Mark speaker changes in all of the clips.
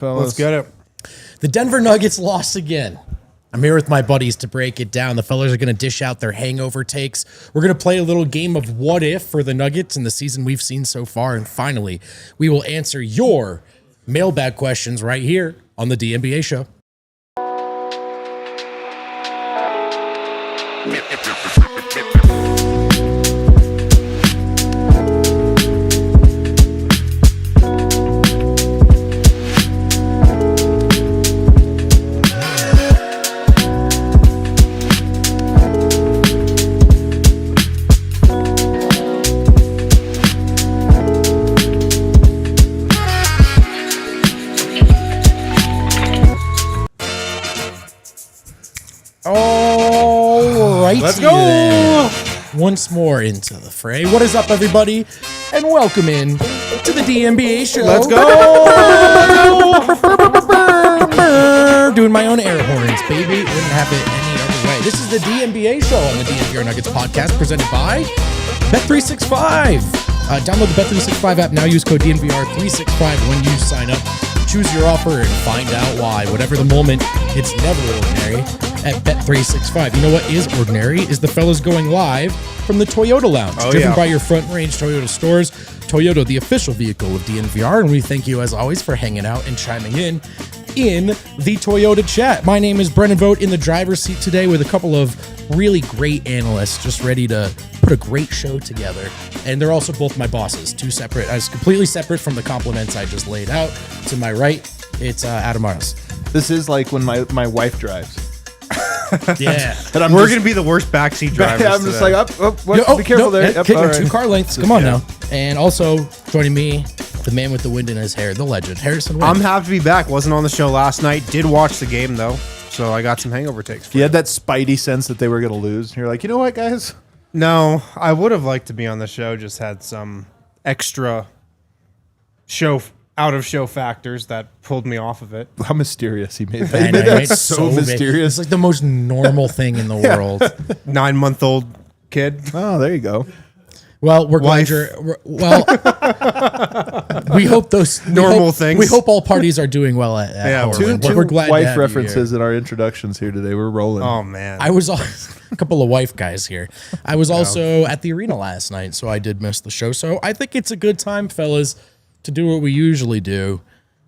Speaker 1: Fellas.
Speaker 2: Let's get it.
Speaker 3: The Denver Nuggets lost again. I'm here with my buddies to break it down. The fellas are going to dish out their hangover takes. We're going to play a little game of what if for the Nuggets in the season we've seen so far. And finally, we will answer your mailbag questions right here on the DNVR show.
Speaker 2: Let's go.
Speaker 3: Once more into the fray. What is up, everybody? And welcome in to the DNVR show.
Speaker 2: Let's go.
Speaker 3: Doing my own air horns, baby. Wouldn't have it any other way. This is the DNVR show on the DNVR Nuggets Podcast, presented by Bet365. Download the Bet365 app now. Use code DNVR365 when you sign up. Choose your offer and find out why. Whatever the moment, it's never ordinary at Bet365. You know what is ordinary is the fellas going live from the Toyota Lounge, driven by your Front Range Toyota stores. Toyota, the official vehicle of DNVR, and we thank you as always for hanging out and chiming in the Toyota chat. My name is Brennan Vogt in the driver's seat today with a couple of really great analysts just ready to put a great show together. And they're also both my bosses, completely separate from the compliments I just laid out. To my right, it's Adam Miles.
Speaker 1: This is like when my wife drives.
Speaker 3: Yeah.
Speaker 2: And we're going to be the worst backseat drivers.
Speaker 1: I'm just like, be careful there.
Speaker 3: Okay, right. 2 car lengths. Come on now. And also joining me, the man with the wind in his hair, the legend, Harrison Wind.
Speaker 2: I'm happy to be back. Wasn't on the show last night. Did watch the game, though. So I got some hangover takes for
Speaker 1: you. Had that spidey sense that they were going to lose. And you're like, you know what, guys?
Speaker 2: No, I would have liked to be on the show. Just had some extra out-of-show factors that pulled me off of it.
Speaker 1: How mysterious he made
Speaker 3: that.
Speaker 1: He made that so mysterious.
Speaker 3: It's like the most normal thing in the world.
Speaker 2: 9-month-old kid.
Speaker 1: Oh, there you go.
Speaker 3: Well, we're glad we hope those
Speaker 2: normal things.
Speaker 3: We hope all parties are doing well at home.
Speaker 1: We're glad wife references in our introductions here today. We're rolling.
Speaker 2: Oh man,
Speaker 3: I was a couple of wife guys here. I was also at the arena last night, so I did miss the show. So I think it's a good time, fellas, to do what we usually do,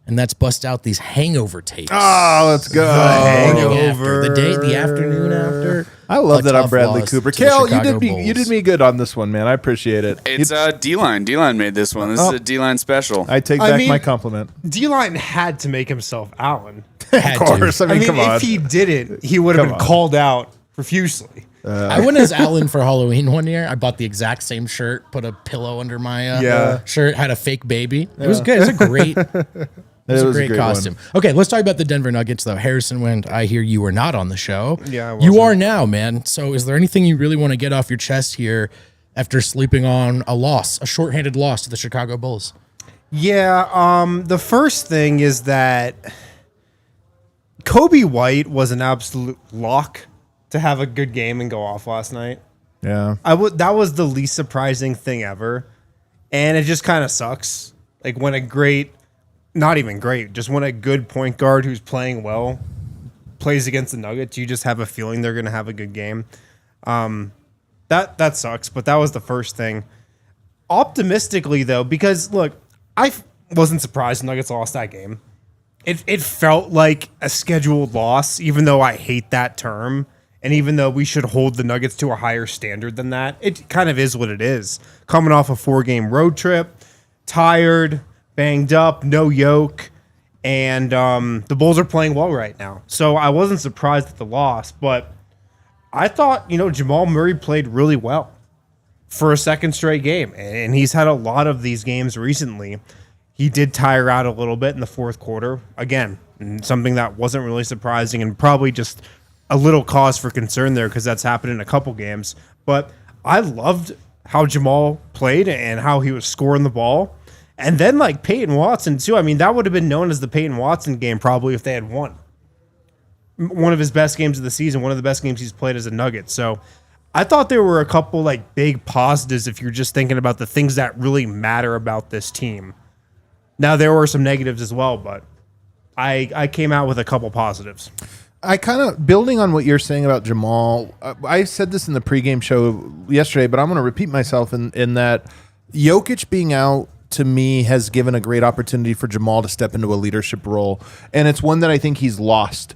Speaker 3: and that's bust out these hangover tapes.
Speaker 1: Oh, let's go.
Speaker 3: The afternoon after.
Speaker 1: I love that I'm Bradley Cooper. Kale, you did me good on this one, man. I appreciate it.
Speaker 4: It's D-Line. D-Line made this one. This is a D-Line special.
Speaker 1: I take back my compliment.
Speaker 2: D-Line had to make himself Allen.
Speaker 1: Of course. I mean, come on.
Speaker 2: If he didn't, he would have been called out profusely.
Speaker 3: I went as Allen for Halloween one year. I bought the exact same shirt, put a pillow under my shirt, had a fake baby. It was good. It's a great... It was a great costume. Okay, let's talk about the Denver Nuggets, though. Harrison Wind, I hear you were not on the show.
Speaker 2: Yeah, I wasn't.
Speaker 3: You are now, man. So is there anything you really want to get off your chest here after sleeping on a shorthanded loss to the Chicago Bulls?
Speaker 2: Yeah, the first thing is that Kobe White was an absolute lock to have a good game and go off last night.
Speaker 1: Yeah.
Speaker 2: That was the least surprising thing ever. And it just kind of sucks. Like when not even great, just when a good point guard who's playing well plays against the Nuggets, you just have a feeling they're going to have a good game. That sucks, but that was the first thing. Optimistically, though, because, look, I wasn't surprised the Nuggets lost that game. It felt like a scheduled loss, even though I hate that term, and even though we should hold the Nuggets to a higher standard than that. It kind of is what it is. Coming off a 4-game road trip, tired, banged up, no yoke, and the Bulls are playing well right now. So I wasn't surprised at the loss, but I thought, Jamal Murray played really well for a second straight game, and he's had a lot of these games recently. He did tire out a little bit in the fourth quarter. Again, something that wasn't really surprising and probably just a little cause for concern there because that's happened in a couple games. But I loved how Jamal played and how he was scoring the ball. And then, Peyton Watson, too. I mean, that would have been known as the Peyton Watson game probably if they had won. One of his best games of the season, one of the best games he's played as a Nugget. So I thought there were a couple, big positives if you're just thinking about the things that really matter about this team. Now, there were some negatives as well, but I came out with a couple positives.
Speaker 1: I kind of, building on what you're saying about Jamal, I said this in the pregame show yesterday, but I'm going to repeat myself in that Jokic being out, to me, has given a great opportunity for Jamal to step into a leadership role. And it's one that I think he's lost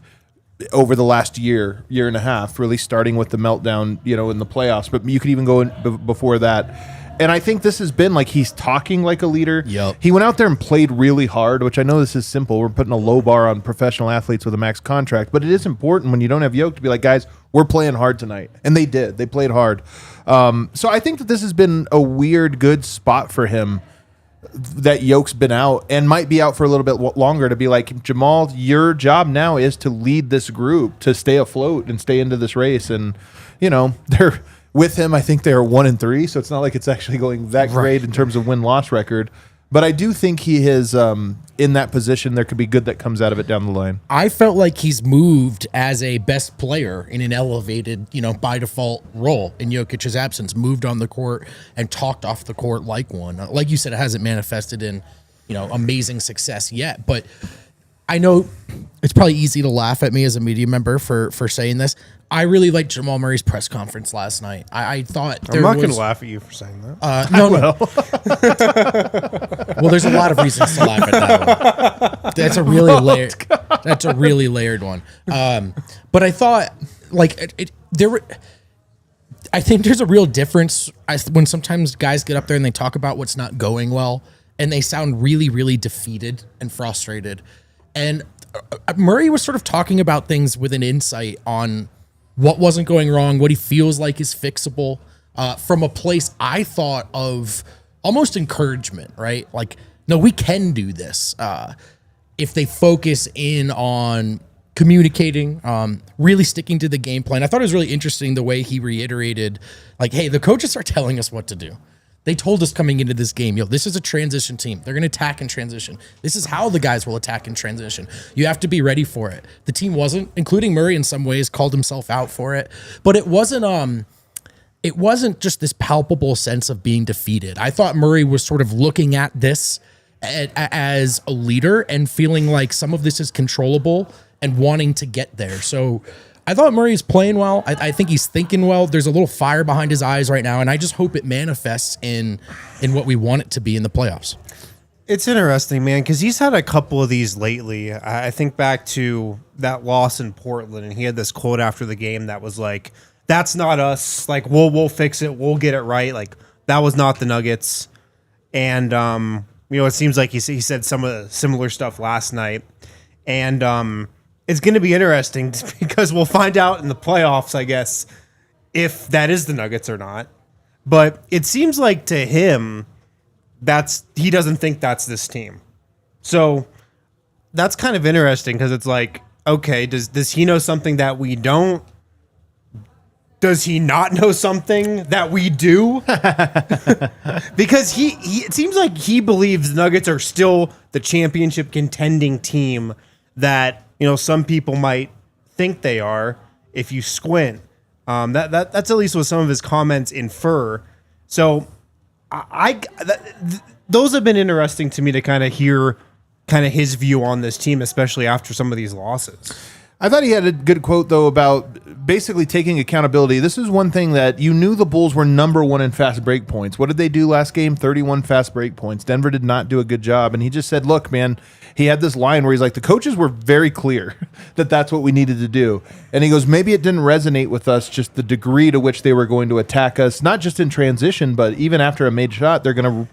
Speaker 1: over the last year and a half, really starting with the meltdown, in the playoffs. But you could even go before that. And I think this has been like he's talking like a leader.
Speaker 3: Yep.
Speaker 1: He went out there and played really hard, which I know this is simple. We're putting a low bar on professional athletes with a max contract, but it is important when you don't have Jokic to be like, guys, we're playing hard tonight. And they did. They played hard. So I think that this has been a weird, good spot for him that Jokic's been out and might be out for a little bit longer, to be like, Jamal, your job now is to lead this group, to stay afloat and stay into this race. And, they're with him. I think they're 1-3, so it's not like it's actually going that great in terms of win-loss record. But I do think he is in that position. There could be good that comes out of it down the line.
Speaker 3: I felt like he's moved as a best player in an elevated, by default role in Jokic's absence, moved on the court and talked off the court like one. Like you said, it hasn't manifested in, amazing success yet. But I know it's probably easy to laugh at me as a media member for saying this. I really liked Jamal Murray's press conference last night. I thought
Speaker 2: I'm not going to laugh at you for saying that.
Speaker 3: No. Well, there's a lot of reasons to laugh at that one. That's a really layered one. But I thought I think there's a real difference when sometimes guys get up there and they talk about what's not going well, and they sound really, really defeated and frustrated. And Murray was sort of talking about things with an insight on what wasn't going wrong, what he feels like is fixable, from a place I thought of almost encouragement, right? Like, no, we can do this if they focus in on communicating, really sticking to the game plan. I thought it was really interesting the way he reiterated, like, hey, the coaches are telling us what to do. They told us coming into this game, this is a transition team. They're going to attack in transition. This is how the guys will attack in transition. You have to be ready for it. The team wasn't, including Murray in some ways, called himself out for it. But it wasn't just this palpable sense of being defeated. I thought Murray was sort of looking at this as a leader and feeling like some of this is controllable and wanting to get there. So I thought Murray's playing well. I think he's thinking well. There's a little fire behind his eyes right now, and I just hope it manifests in what we want it to be in the playoffs.
Speaker 2: It's interesting, man, because he's had a couple of these lately. I think back to that loss in Portland, and he had this quote after the game that was like, "That's not us. Like, we'll fix it. We'll get it right. Like, that was not the Nuggets." And it seems like he said some of the similar stuff last night, and it's going to be interesting because we'll find out in the playoffs, I guess, if that is the Nuggets or not. But it seems like to him, he doesn't think that's this team. So that's kind of interesting because it's like, okay, does he know something that we don't? Does he not know something that we do? Because it seems like he believes the Nuggets are still the championship contending team that some people might think they are if you squint. That's at least what some of his comments infer. So those have been interesting to me to kind of hear his view on this team, especially after some of these losses.
Speaker 1: I thought he had a good quote, though, about basically taking accountability. This is one thing that you knew the Bulls were number one in fast break points. What did they do last game? 31 fast break points. Denver did not do a good job. And he just said, look, man, he had this line where he's like, the coaches were very clear that that's what we needed to do. And he goes, maybe it didn't resonate with us, just the degree to which they were going to attack us, not just in transition, but even after a made shot, they're going to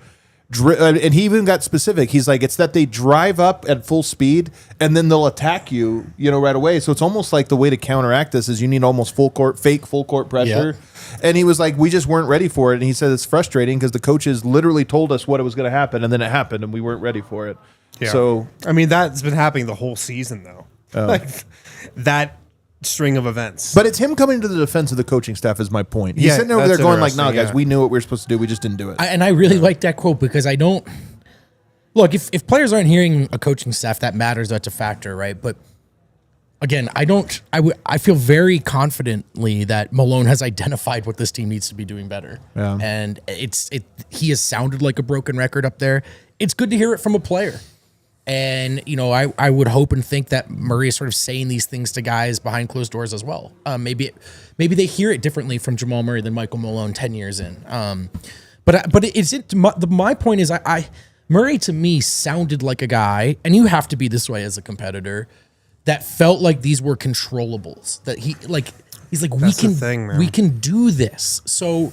Speaker 1: and he even got specific. He's like, it's that they drive up at full speed and then they'll attack you, right away. So it's almost like the way to counteract this is you need almost fake full court pressure. Yep. And he was like, we just weren't ready for it. And he said it's frustrating because the coaches literally told us what it was going to happen, and then it happened, and we weren't ready for it. Yeah. So
Speaker 2: I mean, that's been happening the whole season, though. Like that string of events.
Speaker 1: But it's him coming to the defense of the coaching staff is my point. He's sitting over there going like, no, guys, we knew what we were supposed to do. We just didn't do it.
Speaker 3: And I really like that quote because I don't... Look, if players aren't hearing a coaching staff, that matters. That's a factor, right? But again, I feel very confidently that Malone has identified what this team needs to be doing better. Yeah. And he has sounded like a broken record up there. It's good to hear it from a player. And, I would hope and think that Murray is sort of saying these things to guys behind closed doors as well. Maybe they hear it differently from Jamal Murray than Michael Malone 10 years in. My point is Murray to me sounded like a guy, and you have to be this way as a competitor, that felt like these were controllables. That he's like, we can do this. So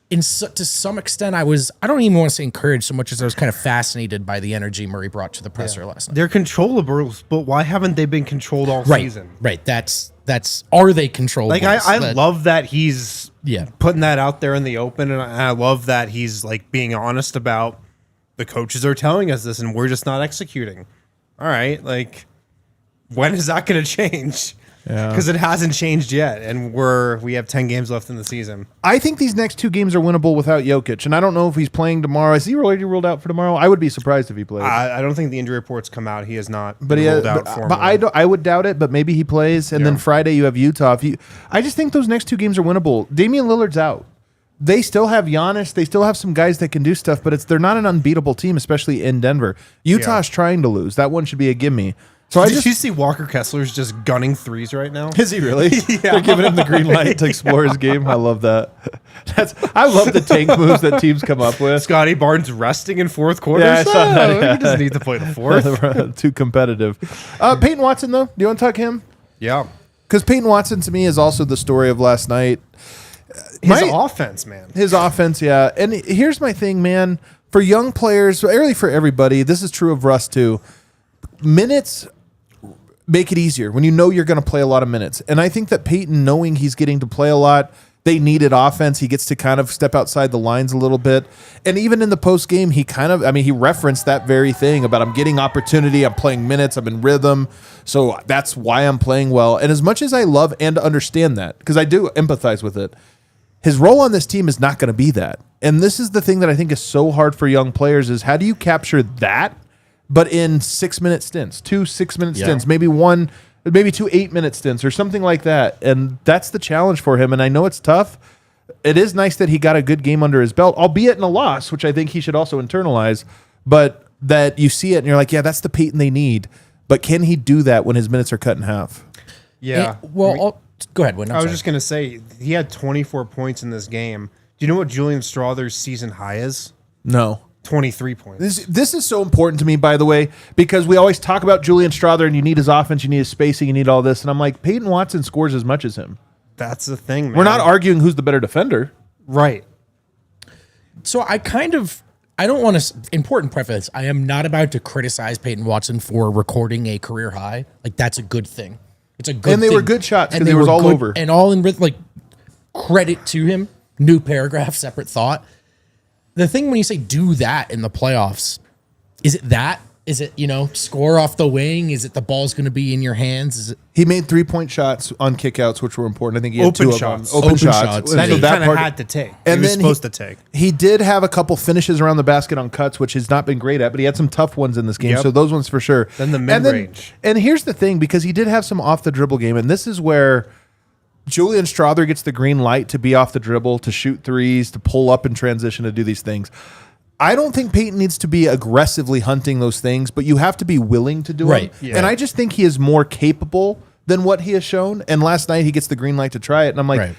Speaker 3: to some extent, I don't even want to say encouraged so much as I was kind of fascinated by the energy Murray brought to the presser last night.
Speaker 2: They're controllables, but why haven't they been controlled all season?
Speaker 3: Right. That's are they controllables?
Speaker 2: Like I love that he's putting that out there in the open, and I love that he's like being honest about the coaches are telling us this and we're just not executing. All right, like when is that going to change? Because it hasn't changed yet, and we have 10 games left in the season.
Speaker 1: I think these next 2 games are winnable without Jokic, and I don't know if he's playing tomorrow. Is he already ruled out for tomorrow? I would be surprised if he plays.
Speaker 2: I don't think the injury reports come out. He has not ruled out for
Speaker 1: But I would doubt it, but maybe he plays, and then Friday you have Utah. I just think those next 2 games are winnable. Damian Lillard's out. They still have Giannis. They still have some guys that can do stuff, but they're not an unbeatable team, especially in Denver. Utah's trying to lose. That one should be a gimme. So
Speaker 2: Did you see Walker Kessler's just gunning threes right now?
Speaker 1: Is he really? They're giving him the green light to explore his game. I love that. I love the tank moves that teams come up with.
Speaker 2: Scotty Barnes resting in fourth quarter.
Speaker 1: Yeah, I saw that.
Speaker 2: He doesn't need to play the fourth.
Speaker 1: Too competitive. Peyton Watson, though, do you want to talk him?
Speaker 2: Yeah.
Speaker 1: Because Peyton Watson, to me, is also the story of last night.
Speaker 2: His offense, man.
Speaker 1: His offense, yeah. And here's my thing, man. For young players, really for everybody, this is true of Russ, too. Minutes make it easier when you know you're going to play a lot of minutes. And I think that Peyton, knowing he's getting to play a lot, they needed offense. He gets to kind of step outside the lines a little bit. And even in the post game, he referenced that very thing about I'm getting opportunity, I'm playing minutes, I'm in rhythm. So that's why I'm playing well. And as much as I love and understand that, because I do empathize with it, his role on this team is not going to be that. And this is the thing that I think is so hard for young players is how do you capture that, but in 6-minute stints, 2 6-minute stints, maybe 2 8-minute stints or something like that. And that's the challenge for him. And I know it's tough. It is nice that he got a good game under his belt, albeit in a loss, which I think he should also internalize, but that you see it and you're like, yeah, that's the Peyton they need. But can he do that when his minutes are cut in half?
Speaker 2: Yeah.
Speaker 3: Go ahead, Wynn.
Speaker 2: I was just going to say, he had 24 points in this game. Do you know what Julian Strawther's season high is?
Speaker 1: No.
Speaker 2: 23 points.
Speaker 1: This is so important to me, by the way, because we always talk about Julian Strawther and you need his offense, you need his spacing, you need all this. And I'm like, Peyton Watson scores as much as him.
Speaker 2: That's the thing, man.
Speaker 1: We're not arguing who's the better defender.
Speaker 2: Right.
Speaker 3: So I don't want to, important preface, I am not about to criticize Peyton Watson for recording a career high. Like, that's a good thing. It's a good thing.
Speaker 1: And they were good shots because they was all over.
Speaker 3: And all in, like, credit to him. New paragraph, separate thought. The thing when you say do that in the playoffs, is it that? Is it, score off the wing? Is it the ball's going to be in your hands? Is it?
Speaker 1: He made 3-point shots on kickouts, which were important. I think he had
Speaker 2: open
Speaker 1: 2
Speaker 2: shots.
Speaker 1: of them. Open shots.
Speaker 2: That he kind of had to take.
Speaker 1: And
Speaker 2: he was supposed to take.
Speaker 1: He did have a couple finishes around the basket on cuts, which he's not been great at, but he had some tough ones in this game. Yep. So those ones for sure.
Speaker 2: Then the mid-range.
Speaker 1: And here's the thing, because he did have some off-the-dribble game, and this is where Julian Strawther gets the green light to be off the dribble, to shoot threes, to pull up in transition, to do these things. I don't think Peyton needs to be aggressively hunting those things, but you have to be willing to do it.
Speaker 2: Yeah.
Speaker 1: And I just think he is more capable than what he has shown. And last night he gets the green light to try it. And I'm like,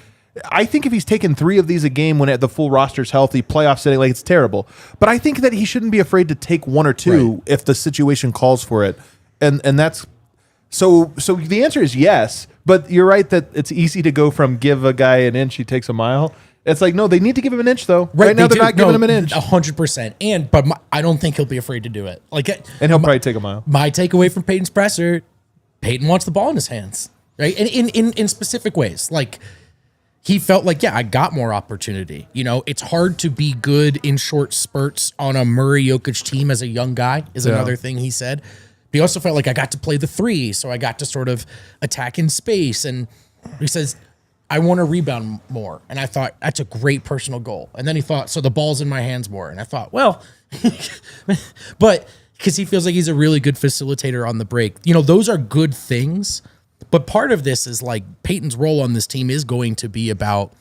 Speaker 1: I think if he's taken 3 of these a game when the full roster's healthy, playoff setting, like it's terrible. But I think that he shouldn't be afraid to take 1 or 2 if the situation calls for it. And that's so the answer is yes, but you're right that it's easy to go from give a guy an inch, he takes a mile. It's like, no, they need to give him an inch, though. Right now, they're not giving him an inch.
Speaker 3: 100%. But I don't think he'll be afraid to do it.
Speaker 1: And he'll probably take a mile.
Speaker 3: My takeaway from Peyton's presser, Peyton wants the ball in his hands, right? And in specific ways. Like, he felt like, I got more opportunity. It's hard to be good in short spurts on a Murray Jokic team as a young guy, is another thing he said. But he also felt like I got to play the 3, so I got to sort of attack in space. And he says, I want to rebound more. And I thought, that's a great personal goal. And then he thought, so the ball's in my hands more. And I thought, well, but because he feels like he's a really good facilitator on the break. Those are good things. But part of this is like Peyton's role on this team is going to be about,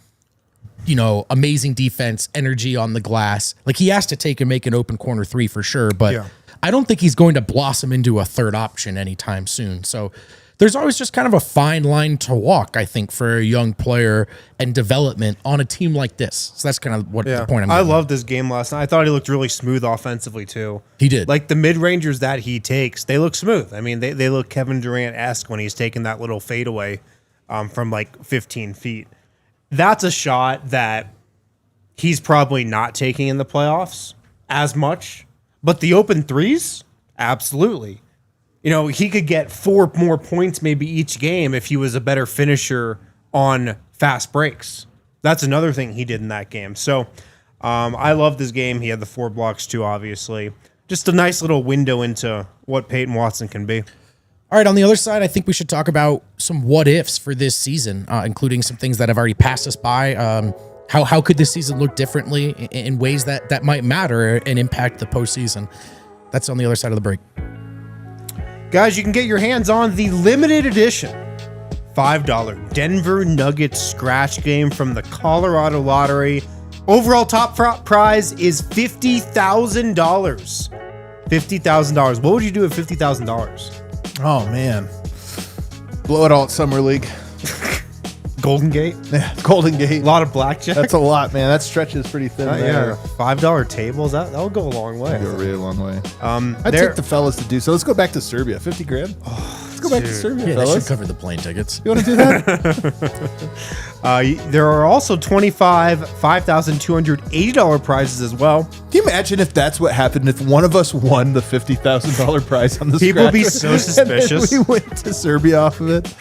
Speaker 3: amazing defense, energy on the glass. Like he has to take and make an open corner 3 for sure. But I don't think he's going to blossom into a third option anytime soon. So there's always just kind of a fine line to walk, I think, for a young player and development on a team like this. So that's kind of what the point I'm
Speaker 2: I
Speaker 3: making.
Speaker 2: loved this game last night. I thought he looked really smooth offensively, too.
Speaker 3: He did.
Speaker 2: Like, the mid-rangers that he takes, they look smooth. I mean, they look Kevin Durant-esque when he's taking that little fadeaway from, like, 15 feet. That's a shot that he's probably not taking in the playoffs as much. But the open threes, absolutely. You know, he could get 4 more points maybe each game if he was a better finisher on fast breaks. That's another thing he did in that game. So I love this game. He had the 4 blocks too, obviously. Just a nice little window into what Peyton Watson can be.
Speaker 3: All right, on the other side, I think we should talk about some what-ifs for this season, including some things that have already passed us by. How could this season look differently in ways that might matter and impact the postseason? That's on the other side of the break.
Speaker 2: Guys, you can get your hands on the limited edition $5 Denver Nuggets scratch game from the Colorado Lottery. Overall top prize is $50,000. $50,000. What would you do with $50,000?
Speaker 1: Oh, man. Blow it all at Summer League.
Speaker 2: Golden Gate?
Speaker 1: Yeah, Golden Gate.
Speaker 2: A lot of blackjack?
Speaker 1: That's a lot, man. That stretches pretty thin there.
Speaker 2: Yeah, $5 tables. That'll go a long way.
Speaker 1: Go a really long way.
Speaker 2: There-
Speaker 1: I'd take the fellas to do so. Let's go back to Serbia. 50 grand. Let's go back to Serbia,
Speaker 3: Yeah, that should
Speaker 1: fellas.
Speaker 3: cover the plane tickets.
Speaker 1: You want to do that?
Speaker 2: There are also $5,280 prizes as well.
Speaker 1: Can you imagine if that's what happened if one of us won the $50,000 prize on the
Speaker 2: People would be
Speaker 1: scratcher,
Speaker 2: so
Speaker 1: and then
Speaker 2: suspicious.
Speaker 1: we went to Serbia off of it.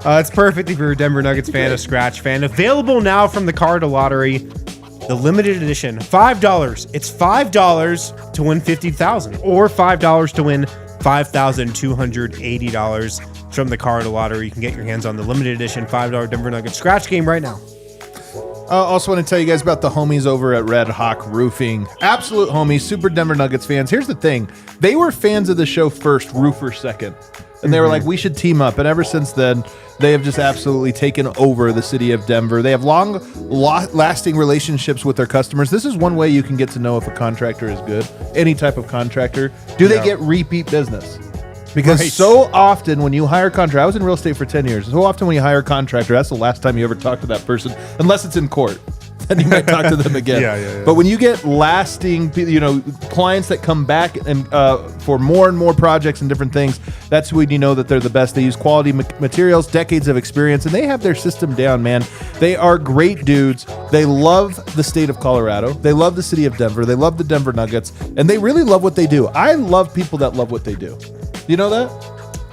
Speaker 2: It's perfect if you're a Denver Nuggets fan, a scratch fan. Available now from the Colorado Lottery, the limited edition, $5. It's $5 to win $50,000, or $5 to win $5,280 from the Colorado Lottery. You can get your hands on the limited edition $5 Denver Nuggets scratch game right now.
Speaker 1: I also want to tell you guys about the homies over at Red Hawk Roofing. Absolute homies, super Denver Nuggets fans. Here's the thing. They were fans of the show first, roofer second. And they were like, we should team up. And ever since then, they have just absolutely taken over the city of Denver. They have long-lasting relationships with their customers. This is one way you can get to know if a contractor is good. Any type of contractor. Do they get repeat business? Because so often when you hire a contractor, I was in real estate for 10 years. So often when you hire a contractor, that's the last time you ever talk to that person, unless it's in court. Then you might talk to them again.
Speaker 2: Yeah.
Speaker 1: But when you get lasting, clients that come back and for more and more projects and different things, that's when you know that they're the best. They use quality materials, decades of experience, and they have their system down, man. They are great dudes. They love the state of Colorado. They love the city of Denver. They love the Denver Nuggets, and they really love what they do. I love people that love what they do. You know that?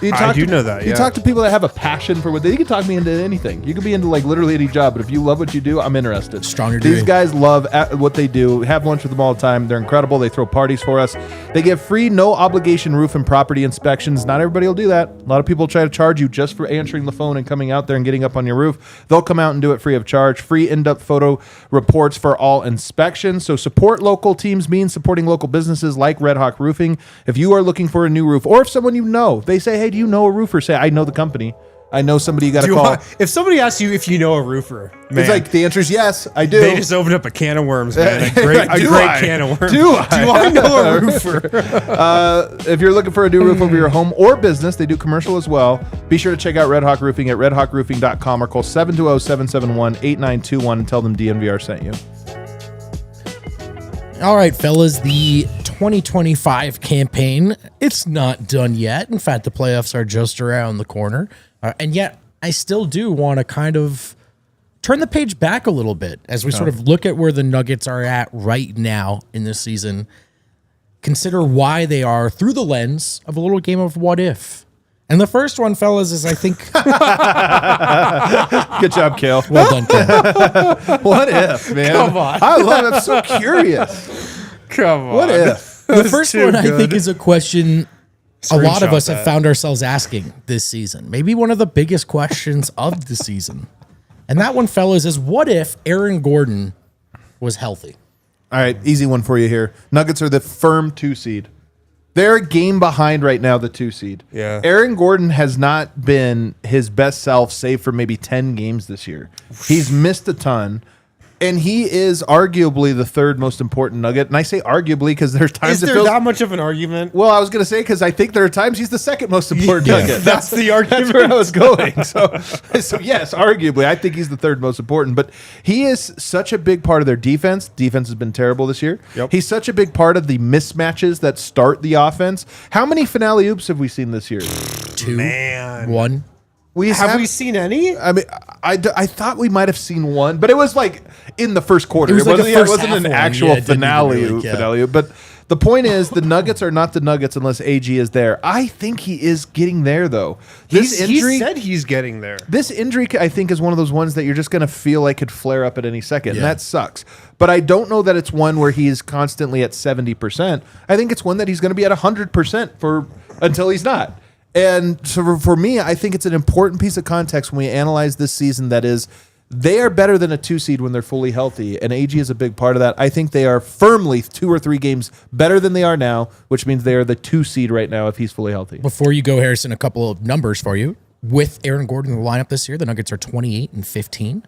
Speaker 2: I do know that,
Speaker 1: You
Speaker 2: yeah.
Speaker 1: talk to people that have a passion for what they. You can talk me into anything. You can be into like literally any job, but if you love what you do, I'm interested.
Speaker 3: Stronger
Speaker 1: These
Speaker 3: degree.
Speaker 1: guys love what they do. Have lunch with them all the time. They're incredible. They throw parties for us. They give free, no obligation roof and property inspections. Not everybody will do that. A lot of people try to charge you just for answering the phone and coming out there and getting up on your roof. They'll come out and do it free of charge. Free in-depth photo reports for all inspections. So support local teams means supporting local businesses like Red Hawk Roofing. If you are looking for a new roof, or if someone you know, they say, hey, do you know a roofer? Say, I know the company. I know somebody you got to call.
Speaker 2: If somebody asks you if you know a roofer, man,
Speaker 1: It's like, the answer is yes, I do.
Speaker 2: they just opened up a can of worms, man. A great can of worms.
Speaker 1: Do I
Speaker 2: know a roofer?
Speaker 1: If you're looking for a new roof over your home or business, they do commercial as well. Be sure to check out Red Hawk Roofing at redhawkroofing.com or call 720-771-8921 and tell them DNVR sent you.
Speaker 3: All right, fellas, the 2025 campaign, it's not done yet. In fact, the playoffs are just around the corner. And yet, I still do want to kind of turn the page back a little bit as we sort of look at where the Nuggets are at right now in this season. Consider why they are through the lens of a little game of what if. And the first one, fellas, is I think...
Speaker 1: Good job, Kale.
Speaker 3: Well done, Ken.
Speaker 1: What if, man?
Speaker 2: Come on.
Speaker 1: I love it. I'm so curious.
Speaker 2: Come on.
Speaker 1: What if?
Speaker 3: The first
Speaker 2: too
Speaker 3: one, I
Speaker 2: good.
Speaker 3: think, is a question a lot of
Speaker 2: Screenshot
Speaker 3: us have
Speaker 2: that.
Speaker 3: found ourselves asking this season. Maybe one of the biggest questions of the season. And that one, fellas, is what if Aaron Gordon was healthy?
Speaker 1: All right, easy one for you here. Nuggets are the firm 2 seed. They're a game behind right now, the 2 seed.
Speaker 2: Yeah.
Speaker 1: Aaron Gordon has not been his best self, save for maybe 10 games this year. He's missed a ton. And he is arguably the third most important Nugget. And I say arguably because there's times
Speaker 2: Is there that much of an argument?
Speaker 1: Well, I was going to say because I think there are times he's the second most important Nugget.
Speaker 2: That's the argument.
Speaker 1: That's where I was going. So yes, arguably, I think he's the third most important. But he is such a big part of their defense. Defense has been terrible this year.
Speaker 2: Yep.
Speaker 1: He's such a big part of the mismatches that start the offense. How many finale oops have we seen this year?
Speaker 3: 2,
Speaker 2: Man.
Speaker 3: 1.
Speaker 2: Have we seen any?
Speaker 1: I mean, I thought we might have seen one, but it was like in the first quarter.
Speaker 3: It was like a first
Speaker 1: wasn't
Speaker 3: half
Speaker 1: an
Speaker 3: one.
Speaker 1: actual
Speaker 3: Yeah, it didn't
Speaker 1: finale.
Speaker 3: even really count.
Speaker 1: Finale. But the point is, the Nuggets are not the Nuggets unless AG is there. I think he is getting there, though.
Speaker 2: He said he's getting there.
Speaker 1: This injury, I think, is one of those ones that you're just going to feel like could flare up at any second, and
Speaker 3: Yeah.
Speaker 1: that sucks. But I don't know that it's one where he is constantly at 70%. I think it's one that he's going to be at 100% for until he's not. And so for me, I think it's an important piece of context when we analyze this season that is, they are better than a 2 seed when they're fully healthy, and AG is a big part of that. I think they are firmly 2 or 3 games better than they are now, which means they are the 2 seed right now if he's fully healthy.
Speaker 3: Before you go, Harrison, a couple of numbers for you. With Aaron Gordon in the lineup this year, the Nuggets are 28-15,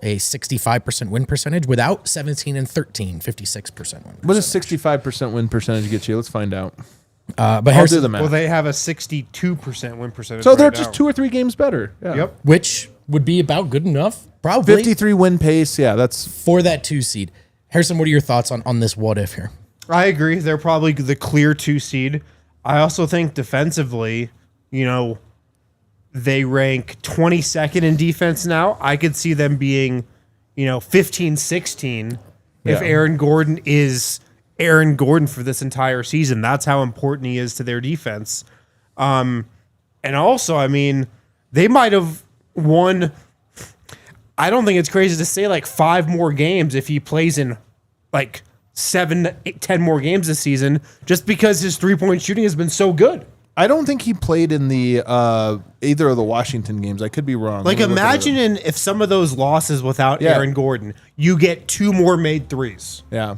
Speaker 3: a 65% win percentage. Without 17-13, 56% win.
Speaker 1: What does 65% win percentage get you? Let's find out.
Speaker 3: But
Speaker 1: I'll do
Speaker 3: Harrison,
Speaker 1: the math.
Speaker 2: Well, they have a 62% win percentage.
Speaker 1: So they're
Speaker 2: right
Speaker 1: just
Speaker 2: now.
Speaker 1: 2 or 3 games better. Yeah.
Speaker 2: Yep.
Speaker 3: which would be about good enough, probably,
Speaker 1: 53 win pace. Yeah, that's
Speaker 3: for that 2 seed. Harrison, what are your thoughts on this what if here?
Speaker 2: I agree. They're probably the clear 2 seed. I also think defensively, they rank 22nd in defense now. I could see them being, 15, 16 if
Speaker 1: Yeah.
Speaker 2: Aaron Gordon is Aaron Gordon for this entire season. That's how important he is to their defense. And also, I mean, they might have won. I don't think it's crazy to say like 5 more games if he plays in like 7, 8, 10 more games this season, just because his 3-point shooting has been so good.
Speaker 1: I don't think he played in the either of the Washington games. I could be wrong.
Speaker 2: Like,
Speaker 1: Let me look at it.
Speaker 2: imagine if some of those losses without
Speaker 1: Yeah.
Speaker 2: Aaron Gordon, you get 2 more made threes.
Speaker 1: Yeah.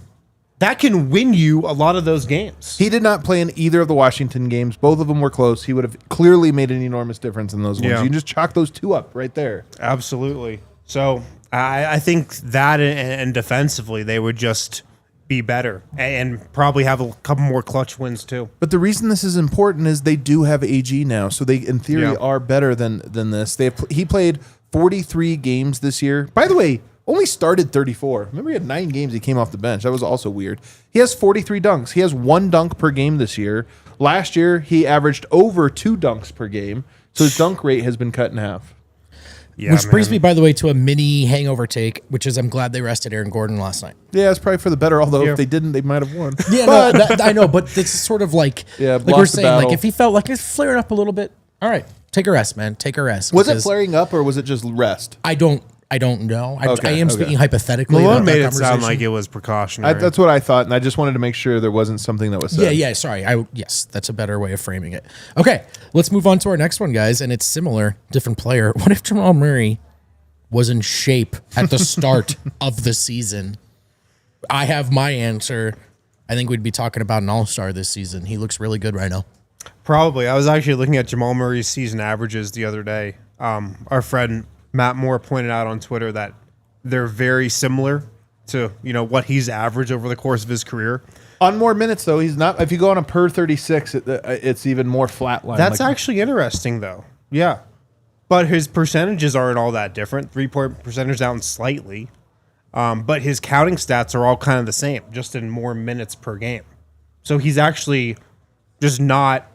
Speaker 2: That can win you a lot of those games.
Speaker 1: He did not play in either of the Washington games. Both of them were close. He would have clearly made an enormous difference in those ones.
Speaker 2: Yeah.
Speaker 1: You can just chalk those 2 up right there.
Speaker 2: Absolutely. So I think that and defensively, they would just be better and probably have a couple more clutch wins too.
Speaker 1: But the reason this is important is they do have AG now, so they in theory
Speaker 2: Yeah.
Speaker 1: are better than this. He played 43 games this year. By the way, only started 34. Remember, he had 9 games. He came off the bench. That was also weird. He has 43 dunks. He has 1 dunk per game this year. Last year, he averaged over 2 dunks per game. So his dunk rate has been cut in half.
Speaker 2: Yeah,
Speaker 3: Which brings me, by the way, to a mini hangover take, which is I'm glad they rested Aaron Gordon last night.
Speaker 1: Yeah, it's probably for the better. Although
Speaker 2: Yeah.
Speaker 1: if they didn't, they might have won.
Speaker 3: Yeah, no, I know, but it's sort of like,
Speaker 1: Yeah,
Speaker 3: like we're
Speaker 1: lost the
Speaker 3: saying, like
Speaker 1: battle.
Speaker 3: if he felt like it's flaring up a little bit, all right, take a rest, man, take a rest.
Speaker 1: Was it
Speaker 3: because
Speaker 1: flaring up or was it just rest?
Speaker 3: I don't know. I
Speaker 1: Okay,
Speaker 3: am
Speaker 1: okay.
Speaker 3: speaking hypothetically.
Speaker 2: Malone
Speaker 3: about that
Speaker 2: made it sound
Speaker 3: conversation.
Speaker 2: like it was precautionary.
Speaker 1: That's what I thought, and I just wanted to make sure there wasn't something that was said.
Speaker 3: Yeah, sorry. Yes, that's a better way of framing it. Okay, let's move on to our next one, guys, and it's similar, different player. What if Jamal Murray was in shape at the start of the season? I have my answer. I think we'd be talking about an all-star this season. He looks really good right now.
Speaker 2: Probably. I was actually looking at Jamal Murray's season averages the other day. Our friend Matt Moore pointed out on Twitter that they're very similar to what he's averaged over the course of his career.
Speaker 1: On more minutes, though, he's not. If you go on a per 36, it's even more flatline.
Speaker 2: That's actually interesting, though. Yeah. But his percentages aren't all that different. 3-point percentage down slightly. But his counting stats are all kind of the same, just in more minutes per game. So he's actually just not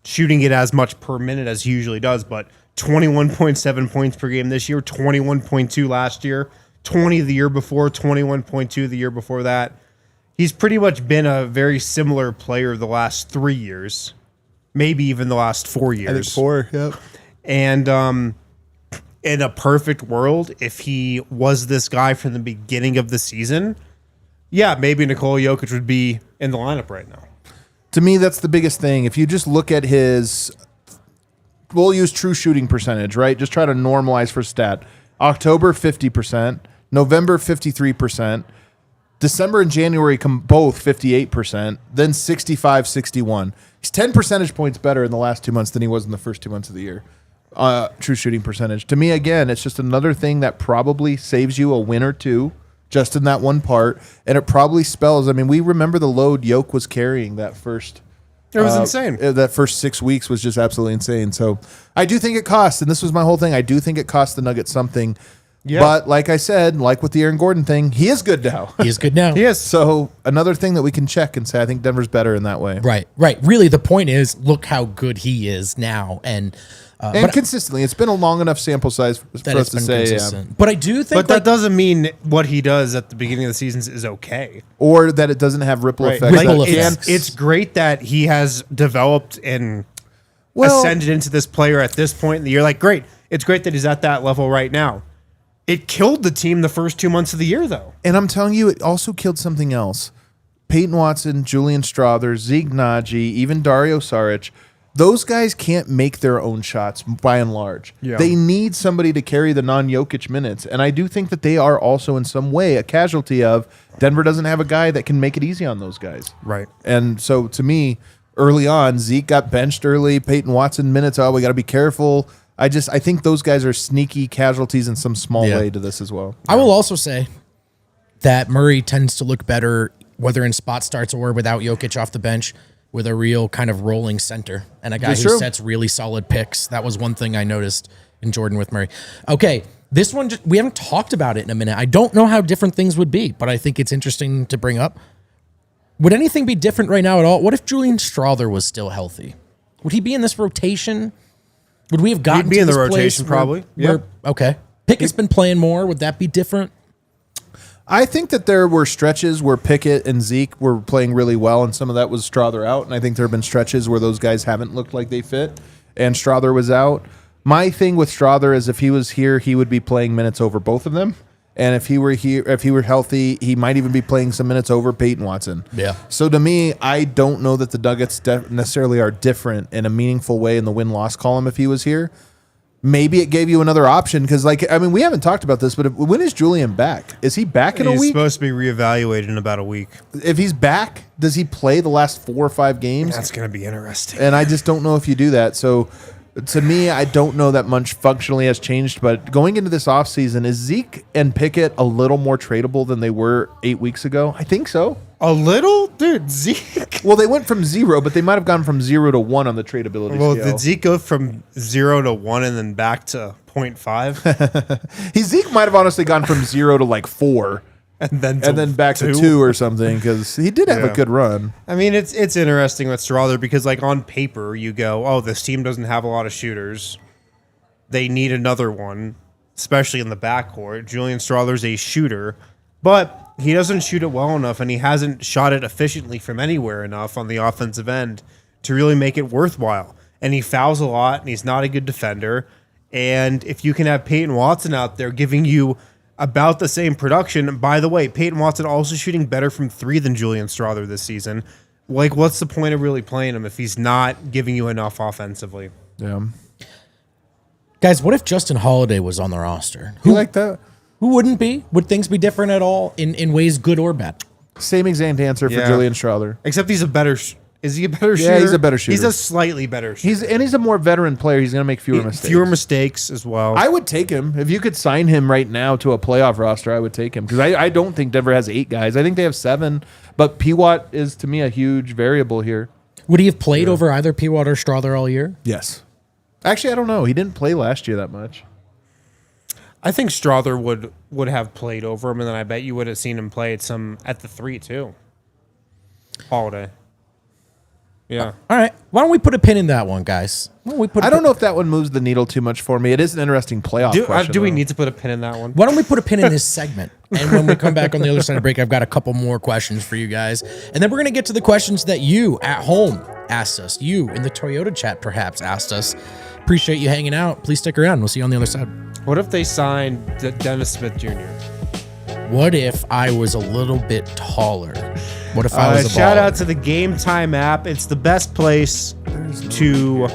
Speaker 2: shooting it as much per minute as he usually does, but 21.7 points per game this year, 21.2 last year, 20 the year before, 21.2 the year before that. He's pretty much been a very similar player the last 3 years, maybe even the last 4 years.
Speaker 1: I think 4. Yep.
Speaker 2: And in a perfect world, if he was this guy from the beginning of the season, yeah, maybe Nikola Jokic would be in the lineup right now.
Speaker 1: To me, that's the biggest thing. If you just look at his, we'll use true shooting percentage, right? Just try to normalize for stat. October, 50%. November, 53%. December and January come both 58%. Then 65, 61. He's 10 percentage points better in the last 2 months than he was in the first 2 months of the year. true shooting percentage. To me, again, it's just another thing that probably saves you a win or two just in that one part. And it probably spells, I mean, we remember the load Jokic was carrying that first.
Speaker 2: It was insane.
Speaker 1: That first 6 weeks was just absolutely insane. So I do think it costs, and this was my whole thing, I do think it costs the Nuggets something. Yeah. But like I said, like with the Aaron Gordon thing, he is good now.
Speaker 3: He is good now.
Speaker 2: He is.
Speaker 1: So another thing that we can check and say, I think Denver's better in that way.
Speaker 3: Right. Really, the point is, look how good he is now. And
Speaker 1: consistently. It's been a long enough sample size for us to say.
Speaker 3: Consistent. But I do think
Speaker 2: But that doesn't mean what he does at the beginning of the seasons is okay.
Speaker 1: Or that it doesn't have ripple effects.
Speaker 3: Ripple effects.
Speaker 2: It's great that he has developed and ascended into this player at this point in the year. Like, great. It's great that he's at that level right now. It killed the team the first 2 months of the year, though.
Speaker 1: And I'm telling you, it also killed something else. Peyton Watson, Julian Strawther, Zeke Naji, even Dario Saric, those guys can't make their own shots by and large. Yeah. They need somebody to carry the non-Jokic minutes. And I do think that they are also in some way a casualty of Denver doesn't have a guy that can make it easy on those guys.
Speaker 2: Right.
Speaker 1: And so to me, early on, Zeke got benched early, Peyton Watson minutes, we got to be careful. I think those guys are sneaky casualties in some small way to this as well.
Speaker 3: I will also say that Murray tends to look better, whether in spot starts or without Jokic off the bench, with a real kind of rolling center and a guy who sets really solid picks. That was one thing I noticed in Jordan with Murray. Okay, this one, we haven't talked about it in a minute. I don't know how different things would be, but I think it's interesting to bring up. Would anything be different right now at all? What if Julian Strawther was still healthy? Would he be in this rotation? Would we have gotten
Speaker 2: He'd be
Speaker 3: to
Speaker 2: in the
Speaker 3: this
Speaker 2: rotation
Speaker 3: place where,
Speaker 2: probably? Yeah.
Speaker 3: Okay. Pickett's been playing more. Would that be different?
Speaker 1: I think that there were stretches where Pickett and Zeke were playing really well, and some of that was Strawther out. And I think there have been stretches where those guys haven't looked like they fit, and Strawther was out. My thing with Strawther is if he was here, he would be playing minutes over both of them. And if he were here, if he were healthy, he might even be playing some minutes over Peyton Watson.
Speaker 3: Yeah.
Speaker 1: So to me, I don't know that the Nuggets necessarily are different in a meaningful way in the win-loss column if he was here. Maybe it gave you another option because, we haven't talked about this, but when is Julian back? Is he back in a week?
Speaker 2: He's supposed to be reevaluated in about a week.
Speaker 1: If he's back, does he play the last 4 or 5 games?
Speaker 2: That's going to be interesting.
Speaker 1: And I just don't know if you do that. So to me, I don't know that much functionally has changed. But going into this offseason, is Zeke and Pickett a little more tradable than they were 8 weeks ago? I think so.
Speaker 2: A little? Dude, Zeke.
Speaker 1: Well, they went from 0, but they might have gone from 0 to 1 on the tradability scale.
Speaker 2: Did Zeke go from 0 to 1 and then back to 0.5?
Speaker 1: Zeke might have honestly gone from 0 to 4.
Speaker 2: And then
Speaker 1: back to 2 or something because he did have a good run.
Speaker 2: I mean, it's interesting with Strawther because, on paper, you go, oh, this team doesn't have a lot of shooters. They need another one, especially in the backcourt. Julian Strawther's a shooter, but he doesn't shoot it well enough, and he hasn't shot it efficiently from anywhere enough on the offensive end to really make it worthwhile. And he fouls a lot, and he's not a good defender. And if you can have Peyton Watson out there giving you about the same production. By the way, Peyton Watson also shooting better from 3 than Julian Strawther this season. What's the point of really playing him if he's not giving you enough offensively?
Speaker 1: Yeah.
Speaker 3: Guys, what if Justin Holiday was on the roster?
Speaker 1: Who like that?
Speaker 3: Who wouldn't be? Would things be different at all in ways good or bad?
Speaker 1: Same exact answer for Julian Strawther.
Speaker 2: Except he's a better Is he a better shooter?
Speaker 1: Yeah, he's a better shooter.
Speaker 2: He's a slightly better shooter.
Speaker 1: He's a more veteran player. He's going to make fewer mistakes.
Speaker 2: Fewer mistakes as well.
Speaker 1: I would take him. If you could sign him right now to a playoff roster, I would take him. Because I don't think Denver has 8 guys. I think they have 7. But P-Watt is, to me, a huge variable here.
Speaker 3: Would he have played over either P-Watt or Strawther all year?
Speaker 1: Yes. Actually, I don't know. He didn't play last year that much.
Speaker 2: I think Strawther would have played over him, and then I bet you would have seen him play at the 3, too. Holiday. Yeah.
Speaker 3: All right. Why don't we put a pin in that one, guys?
Speaker 1: I don't know if that one moves the needle too much for me. It is an interesting playoff question.
Speaker 2: Do we need to put a pin in that one?
Speaker 3: Why don't we put a pin in this segment? And when we come back on the other side of break, I've got a couple more questions for you guys. And then we're going to get to the questions that you at home asked us. You in the Toyota chat perhaps asked us. Appreciate you hanging out. Please stick around. We'll see you on the other side.
Speaker 2: What if they signed Dennis Smith Jr.?
Speaker 3: What if I was a little bit taller? What if I was a
Speaker 2: shout
Speaker 3: baller?
Speaker 2: out to the Game Time app. It's the best place to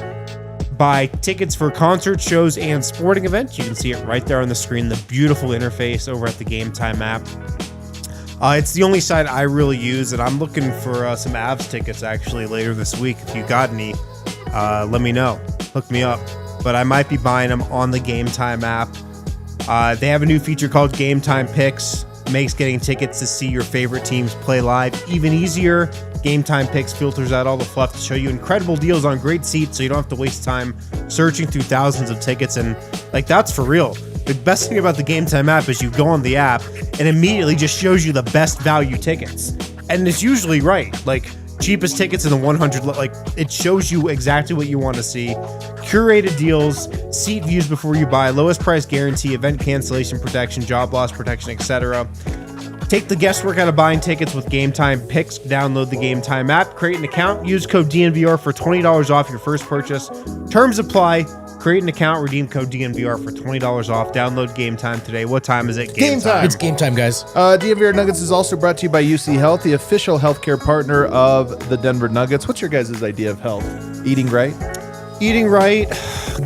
Speaker 2: buy tickets for concert shows and sporting events. You can see it right there on the screen, the beautiful interface over at the Game Time app. It's the only site I really use, and I'm looking for some Avs tickets actually later this week. If you got any, let me know. Hook me up. but I might be buying them on the Game Time app. They have a new feature called Game Time Picks. Makes getting tickets to see your favorite teams play live even easier. Game Time Picks filters out all the fluff to show you incredible deals on great seats so you don't have to waste time searching through thousands of tickets. And like, that's for real. The best thing about the Game Time app is you go on the app and immediately just shows you the best value tickets. And it's usually right. Like, cheapest tickets in the 100, like, it shows you exactly what you want to see. Curated deals, seat views before you buy, lowest price guarantee, event cancellation protection, job loss protection, etc. Take the guesswork out of buying tickets with Game Time Picks. Download the Game Time app, create an account, use code DNVR for $20 off your first purchase. Terms apply. Create an account, redeem code DNVR for $20 off. Download Game Time today. What time is it?
Speaker 1: Game time.
Speaker 3: It's game time, guys.
Speaker 1: DNVR Nuggets is also brought to you by UC Health, the official healthcare partner of the Denver Nuggets. What's your guys' idea of health? Eating right?
Speaker 2: Eating right,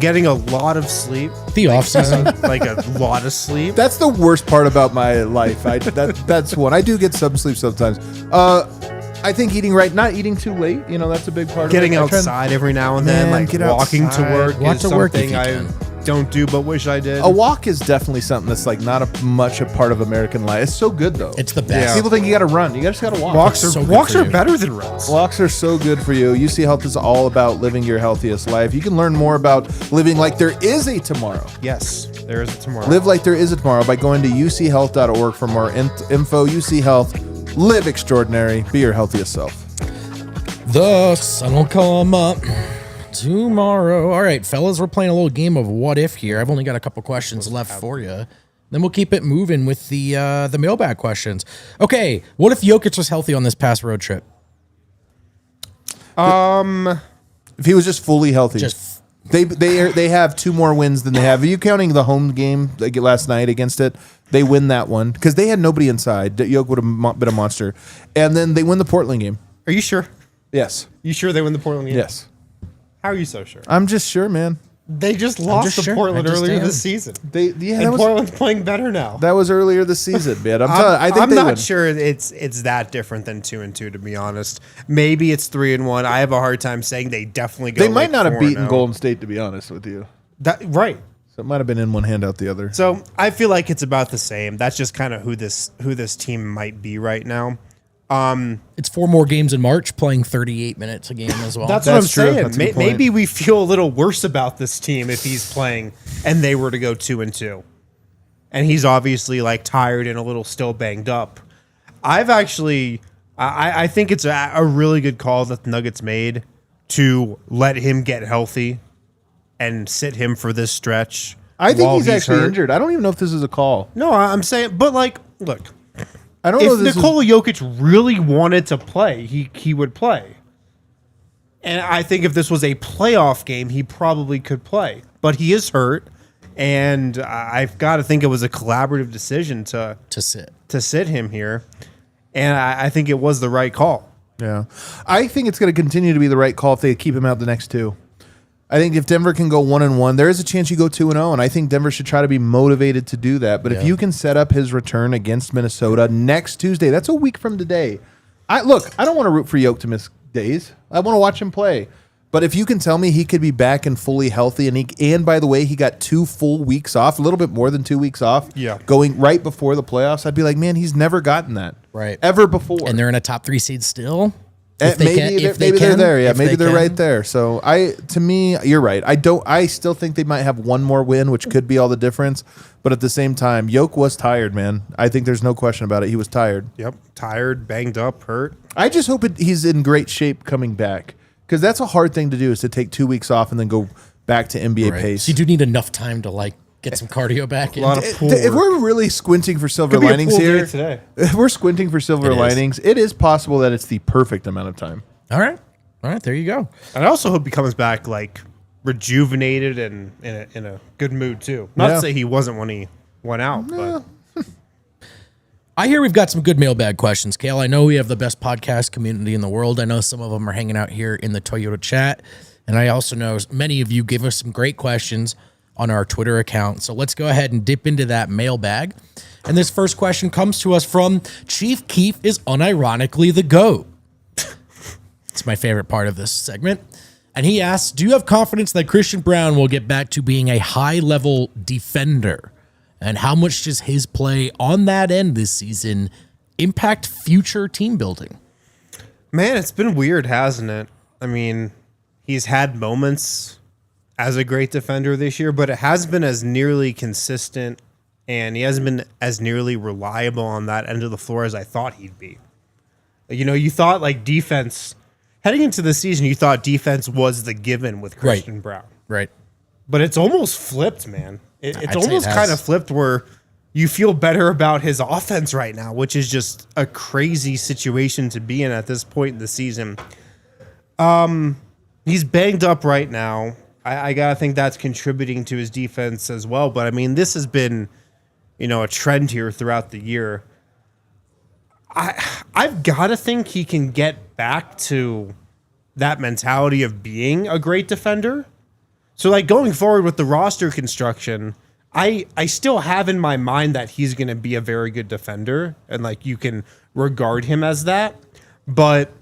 Speaker 2: getting a lot of sleep.
Speaker 3: The off season.
Speaker 2: Like a lot of sleep.
Speaker 1: That's the worst part about my life. That's one. I do get some sleep sometimes. I think eating right, not eating too late. You know, that's a big part
Speaker 2: Getting
Speaker 1: of it.
Speaker 2: outside every now and then,
Speaker 1: Man,
Speaker 2: like
Speaker 1: get
Speaker 2: walking
Speaker 1: outside.
Speaker 2: to work
Speaker 3: Walk
Speaker 2: is
Speaker 3: to work if
Speaker 2: something
Speaker 3: you
Speaker 2: I
Speaker 3: can.
Speaker 2: don't do but wish I did.
Speaker 1: A walk is definitely something that's like not much a part of American life. It's so good though.
Speaker 3: It's the best.
Speaker 1: People think you got to run. You just got to walk.
Speaker 2: Walks are
Speaker 3: so good
Speaker 2: walks
Speaker 3: for
Speaker 2: are
Speaker 3: you.
Speaker 2: better than runs.
Speaker 1: Walks are so good for you. UC Health is all about living your healthiest life. You can learn more about living like there is a tomorrow.
Speaker 2: Yes, there is a tomorrow.
Speaker 1: Live like there is a tomorrow by going to uchealth.org for more info. UC Health. Live extraordinary. Be your healthiest self.
Speaker 3: The sun will come up tomorrow. All right, fellas, we're playing a little game of what if here. I've only got a couple questions left for you. Then we'll keep it moving with the mailbag questions. Okay, what if Jokic was healthy on this past road trip?
Speaker 1: If he was just fully healthy. They have 2 more wins than they have. Are you counting the home game like last night against it? They win that one because they had nobody inside. Jokic would have been a monster. And then they win the Portland game.
Speaker 2: Are you sure?
Speaker 1: Yes.
Speaker 2: You sure they win the Portland game?
Speaker 1: Yes.
Speaker 2: How are you so sure?
Speaker 1: I'm just sure, man.
Speaker 2: They just lost
Speaker 3: just
Speaker 2: to
Speaker 3: sure.
Speaker 2: Portland
Speaker 3: I just
Speaker 2: earlier
Speaker 3: am.
Speaker 2: this season.
Speaker 1: And
Speaker 2: Portland's playing better now.
Speaker 1: that was earlier this season, man. I think
Speaker 2: I'm
Speaker 1: they
Speaker 2: not
Speaker 1: win.
Speaker 2: sure it's that different than 2-2, to be honest. Maybe it's 3-1. I have a hard time saying they definitely go.
Speaker 1: They might not have beaten
Speaker 2: 4-0.
Speaker 1: Golden State, to be honest with you.
Speaker 2: Right.
Speaker 1: So it might have been in one hand out the other.
Speaker 2: So I feel like it's about the same. That's just kind of who this team might be right now.
Speaker 3: It's 4 more games in March, playing 38 minutes a game as well.
Speaker 2: That's what I'm
Speaker 1: That's true.
Speaker 2: saying.
Speaker 1: That's a good point.
Speaker 2: Maybe we feel a little worse about this team if he's playing and they were to go 2-2. And he's obviously like tired and a little still banged up. I think it's a really good call that the Nuggets made to let him get healthy and sit him for this stretch.
Speaker 1: I think
Speaker 2: while
Speaker 1: he's actually
Speaker 2: hurt.
Speaker 1: injured. I don't even know if this is a call.
Speaker 2: No, I'm saying, but like, look,
Speaker 1: I don't know
Speaker 2: if
Speaker 1: if this
Speaker 2: Nikola Jokic really wanted to play, he would play. And I think if this was a playoff game, he probably could play. But he is hurt, and I've got to think it was a collaborative decision to sit him here. And I think it was the right call.
Speaker 1: Yeah. I think it's going to continue to be the right call if they keep him out the next 2. I think if Denver can go 1-1, there is a chance you go 2-0, and I think Denver should try to be motivated to do that. But if you can set up his return against Minnesota next Tuesday, that's a week from today. I don't want to root for Jokic to miss days. I want to watch him play. But if you can tell me he could be back and fully healthy, and by the way, he got 2 full weeks off, a little bit more than 2 weeks off, going right before the playoffs, I'd be like, man, he's never gotten that ever before.
Speaker 3: And they're in a top 3 seed still.
Speaker 1: Maybe they're there. Yeah, maybe they're right there. So to me, you're right. I still think they might have 1 more win, which could be all the difference. But at the same time, Jokic was tired, man. I think there's no question about it. He was tired.
Speaker 2: Yep, tired, banged up, hurt.
Speaker 1: I just hope he's in great shape coming back, because that's a hard thing to do, is to take 2 weeks off and then go back to NBA pace.
Speaker 3: So you do need enough time to get some cardio back in.
Speaker 2: A lot of pool
Speaker 1: If
Speaker 2: work.
Speaker 1: we're really squinting for silver
Speaker 2: Could be a
Speaker 1: linings
Speaker 2: pool day
Speaker 1: here,
Speaker 2: today.
Speaker 1: if we're squinting for silver
Speaker 3: It is.
Speaker 1: linings, it is possible that it's the perfect amount of time.
Speaker 3: All right, there you go.
Speaker 2: And I also hope he comes back like rejuvenated and in a good mood too. Not
Speaker 1: Yeah.
Speaker 2: to say he wasn't when he went out, but
Speaker 3: I hear we've got some good mailbag questions, Kale. I know we have the best podcast community in the world. I know some of them are hanging out here in the Toyota chat. And I also know many of you give us some great questions on our Twitter account. So let's go ahead and dip into that mailbag. And this first question comes to us from Chief Keef is unironically the GOAT. It's my favorite part of this segment. And he asks, do you have confidence that Christian Brown will get back to being a high-level defender? And how much does his play on that end this season impact future team building?
Speaker 2: Man, it's been weird, hasn't it? I mean, he's had moments as a great defender this year, but it hasn't been as nearly consistent, and he hasn't been as nearly reliable on that end of the floor as I thought he'd be. You know, you thought like defense, heading into the season, you thought defense was the given with Christian Brown.
Speaker 3: Right.
Speaker 2: But it's almost flipped, man. It's
Speaker 3: I'd say
Speaker 2: almost
Speaker 3: it has.
Speaker 2: kind of flipped where you feel better about his offense right now, which is just a crazy situation to be in at this point in the season. He's banged up right now. I gotta think that's contributing to his defense as well. But I mean, this has been, you know, a trend here throughout the year. I've gotta think he can get back to that mentality of being a great defender. So like going forward with the roster construction, I still have in my mind that he's going to be a very good defender and like you can regard him as that. But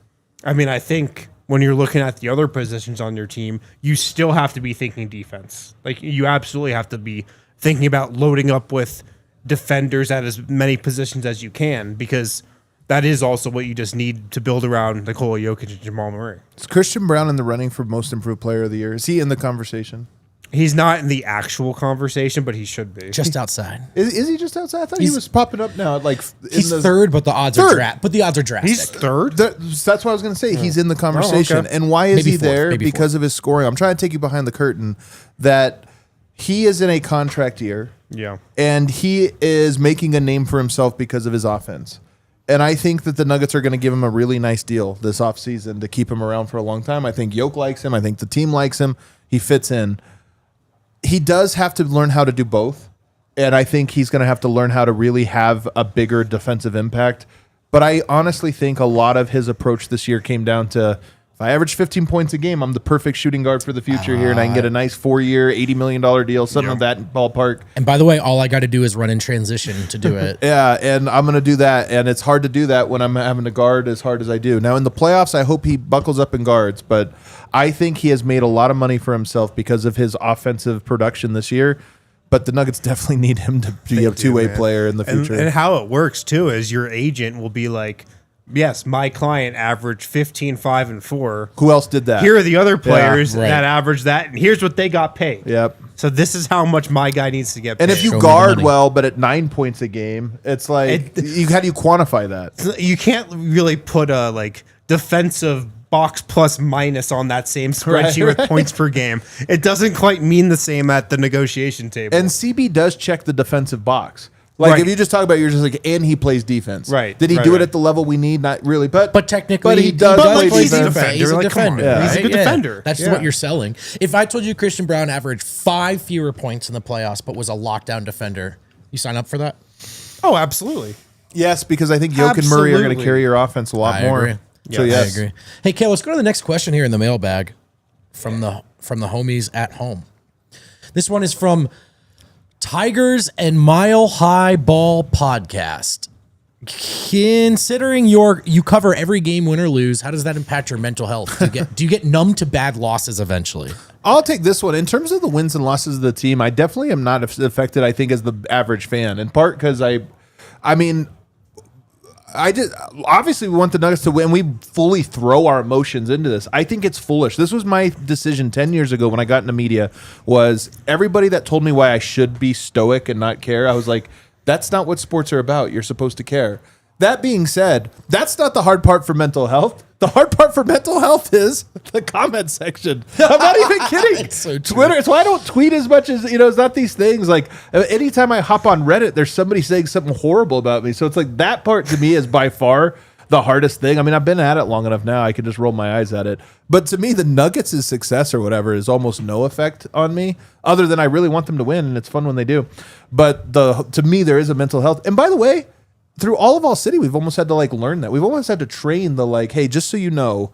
Speaker 2: I mean, I think when you're looking at the other positions on your team, you still have to be thinking defense. Like you absolutely have to be thinking about loading up with defenders at as many positions as you can, because that is also what you just need to build around Nikola Jokic and Jamal Murray.
Speaker 1: Is Christian Brown in the running for most improved player of the year? Is he in the conversation?
Speaker 2: He's not in the actual conversation, but he should be.
Speaker 3: Just outside.
Speaker 1: Is he just outside? I thought he was popping up now. Like
Speaker 3: He's third, but the odds are drastic.
Speaker 2: He's third?
Speaker 1: That's what I was going to say. He's in the conversation.
Speaker 2: okay.
Speaker 1: And why is
Speaker 3: Maybe
Speaker 1: he
Speaker 3: fourth,
Speaker 1: there?
Speaker 3: maybe
Speaker 1: Because
Speaker 3: fourth.
Speaker 1: of his scoring. I'm trying to take you behind the curtain that he is in a contract year.
Speaker 2: Yeah.
Speaker 1: And he is making a name for himself because of his offense. And I think that the Nuggets are going to give him a really nice deal this offseason to keep him around for a long time. I think Jokic likes him. I think the team likes him. He fits in. He does have to learn how to do both. And I think he's going to have to learn how to really have a bigger defensive impact. But I honestly think a lot of his approach this year came down to, if I average 15 points a game, I'm the perfect shooting guard for the future here, and I can get a nice 4-year, $80 million deal, something of that ballpark.
Speaker 3: And by the way, all I got to do is run in transition to do it.
Speaker 1: Yeah, and I'm going to do that, and it's hard to do that when I'm having to guard as hard as I do. Now, in the playoffs, I hope he buckles up and guards, but I think he has made a lot of money for himself because of his offensive production this year, but the Nuggets definitely need him to be a two-way player in the future.
Speaker 2: And how it works, too, is your agent will be like, yes, my client averaged 15, 5, and 4.
Speaker 1: Who else did that?
Speaker 2: Here are the other players
Speaker 3: right.
Speaker 2: that averaged that, and here's what they got paid.
Speaker 1: Yep.
Speaker 2: So this is how much my guy needs to get paid.
Speaker 1: And if
Speaker 3: Show
Speaker 1: you
Speaker 3: me the
Speaker 1: guard
Speaker 3: money.
Speaker 1: well, but at 9 points a game, it's like, how do you quantify that?
Speaker 2: You can't really put a like defensive box plus minus on that same spreadsheet
Speaker 1: Right.
Speaker 2: with points per game. It doesn't quite mean the same at the negotiation table.
Speaker 1: And CB does check the defensive box. Like,
Speaker 2: Right.
Speaker 1: if you just talk about it, you're just like, and he plays defense.
Speaker 2: Right.
Speaker 1: Did he
Speaker 2: Right,
Speaker 1: do it
Speaker 2: right.
Speaker 1: at the level we need? Not really. But
Speaker 3: technically,
Speaker 1: he does
Speaker 2: But,
Speaker 1: play
Speaker 2: like, he's a
Speaker 1: defense.
Speaker 2: defender.
Speaker 3: He's a
Speaker 2: Like, come on.
Speaker 3: defender.
Speaker 1: Yeah.
Speaker 2: He's a good defender.
Speaker 3: That's
Speaker 2: Yeah.
Speaker 3: what you're selling. If I told you Christian Brown averaged 5 fewer points in the playoffs, but was a lockdown defender, you sign up for that?
Speaker 2: Oh, absolutely.
Speaker 1: Yes, because I think Jokic and Murray are going to
Speaker 2: Absolutely.
Speaker 1: carry your offense a lot
Speaker 3: I
Speaker 1: more.
Speaker 3: agree.
Speaker 1: So, yes.
Speaker 3: I agree. Hey, Kale, let's go to the next question here in the mailbag from the homies at home. This one is from Tigers and Mile High Ball Podcast. Considering you cover every game, win or lose, how does that impact your mental health? Do you get numb to bad losses eventually?
Speaker 1: I'll take this one. In terms of the wins and losses of the team, I definitely am not affected, I think, as the average fan. In part because obviously we want the Nuggets to win. We fully throw our emotions into this. I think it's foolish. This was my decision 10 years ago when I got into media, was everybody that told me why I should be stoic and not care. I was like, that's not what sports are about. You're supposed to care. That being said, that's not the hard part for mental health. The hard part for mental health is the comment section. I'm not even kidding.
Speaker 3: It's so true.
Speaker 1: Twitter. It's why I don't tweet as much as, it's not these things. Like, anytime I hop on Reddit, there's somebody saying something horrible about me. So it's like that part to me is by far the hardest thing. I mean, I've been at it long enough now. I can just roll my eyes at it. But to me, the Nuggets' success or whatever is almost no effect on me, other than I really want them to win, and it's fun when they do. But to me, there is a mental health. And by the way, through all of ALLCITY, we've almost had to learn that. We've almost had to train the hey, just so you know,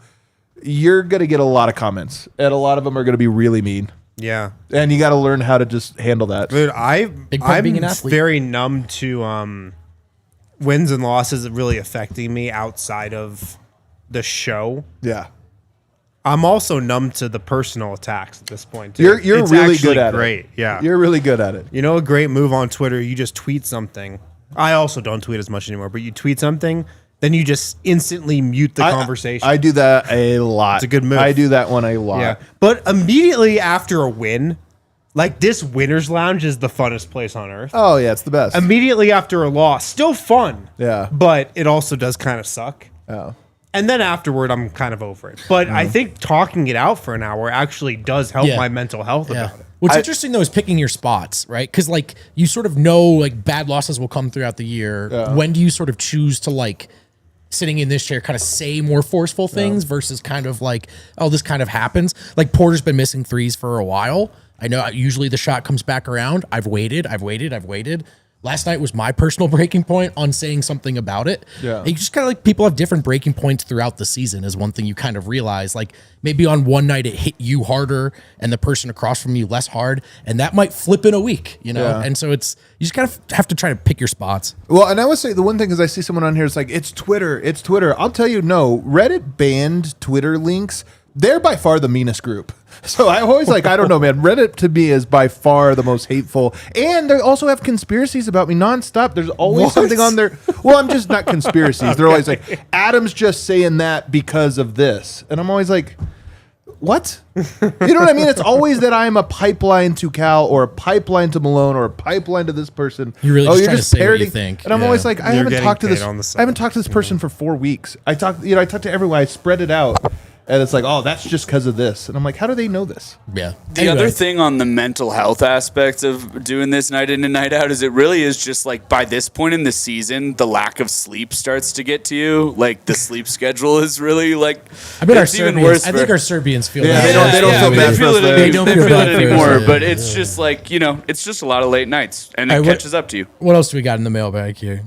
Speaker 1: you're going to get a lot of comments, and a lot of them are going to be really mean.
Speaker 2: Yeah.
Speaker 1: And you got to learn how to just handle that.
Speaker 2: Dude,
Speaker 3: Big part of being an
Speaker 2: I'm
Speaker 3: athlete.
Speaker 2: very numb to wins and losses really affecting me outside of the show.
Speaker 1: Yeah.
Speaker 2: I'm also numb to the personal attacks at this point. Too.
Speaker 1: You're
Speaker 2: It's
Speaker 1: really
Speaker 2: actually
Speaker 1: good at
Speaker 2: great.
Speaker 1: it.
Speaker 2: Yeah.
Speaker 1: You're really good at it.
Speaker 2: You know, a great move on Twitter, you just tweet something. I also don't tweet as much anymore, but you tweet something, then you just instantly mute the conversation.
Speaker 1: I do that a lot.
Speaker 2: It's a good move.
Speaker 1: I do that one a lot.
Speaker 2: Yeah. But immediately after a win, like this winner's lounge is the funnest place on earth.
Speaker 1: Oh, yeah, it's the best.
Speaker 2: Immediately after a loss, still fun.
Speaker 1: Yeah.
Speaker 2: But it also does kind of suck.
Speaker 1: Oh.
Speaker 2: And then afterward, I'm kind of over it. But I think talking it out for an hour actually does help my mental health about it.
Speaker 3: What's interesting though is picking your spots, right? Because like you sort of know like bad losses will come throughout the year.
Speaker 1: Yeah.
Speaker 3: When do you sort of choose to like sitting in this chair kind of say more forceful things versus kind of like, oh, this kind of happens? Like Porter's been missing threes for a while. I know usually the shot comes back around. I've waited. Last night was my personal breaking point on saying something about it.
Speaker 1: Yeah.
Speaker 3: You just kind of like people have different breaking points throughout the season is one thing you kind of realize. Like maybe on one night it hit you harder and the person across from you less hard, and that might flip in a week, you know?
Speaker 1: Yeah.
Speaker 3: And so it's, you just kind of have to try to pick your spots.
Speaker 1: Well, and I would say the one thing is I see someone on here, it's like, it's Twitter. I'll tell you, no, Reddit banned Twitter links. They're by far the meanest group. So I always like, I don't know, man. Reddit to me is by far the most hateful. And they also have conspiracies about me nonstop. There's always something on there. Well, I'm just not conspiracies. They're always like, Adam's just saying that because of this. And I'm always like, what? You know what I mean? It's always that I'm a pipeline to Cal or a pipeline to Malone or a pipeline to this person.
Speaker 3: You're really just trying to say what you
Speaker 1: parroting.
Speaker 3: think.
Speaker 1: And I'm
Speaker 3: Yeah.
Speaker 1: always like, I
Speaker 2: You're
Speaker 1: haven't
Speaker 2: getting
Speaker 1: talked to
Speaker 2: paid
Speaker 1: this.
Speaker 2: on the
Speaker 1: I haven't
Speaker 2: side.
Speaker 1: talked to this person for 4 weeks. I talked to everyone. I spread it out. And it's like, oh, that's just because of this. And I'm like, how do they know this?
Speaker 3: Yeah.
Speaker 4: The other thing on the mental health aspect of doing this night in and night out is it really is just like by this point in the season, the lack of sleep starts to get to you. Like the sleep schedule is really like,
Speaker 3: I bet
Speaker 4: it's even worse.
Speaker 3: I think our Serbians feel
Speaker 1: Yeah,
Speaker 3: that.
Speaker 1: they don't feel bad for us there.
Speaker 4: They
Speaker 3: don't
Speaker 4: don't
Speaker 3: feel
Speaker 4: feel
Speaker 3: bad
Speaker 4: it
Speaker 3: for us,
Speaker 4: anymore.
Speaker 3: yeah.
Speaker 4: But it's just like, it's just a lot of late nights and it
Speaker 3: All right,
Speaker 4: catches up to you.
Speaker 3: What else do we got in the mailbag here?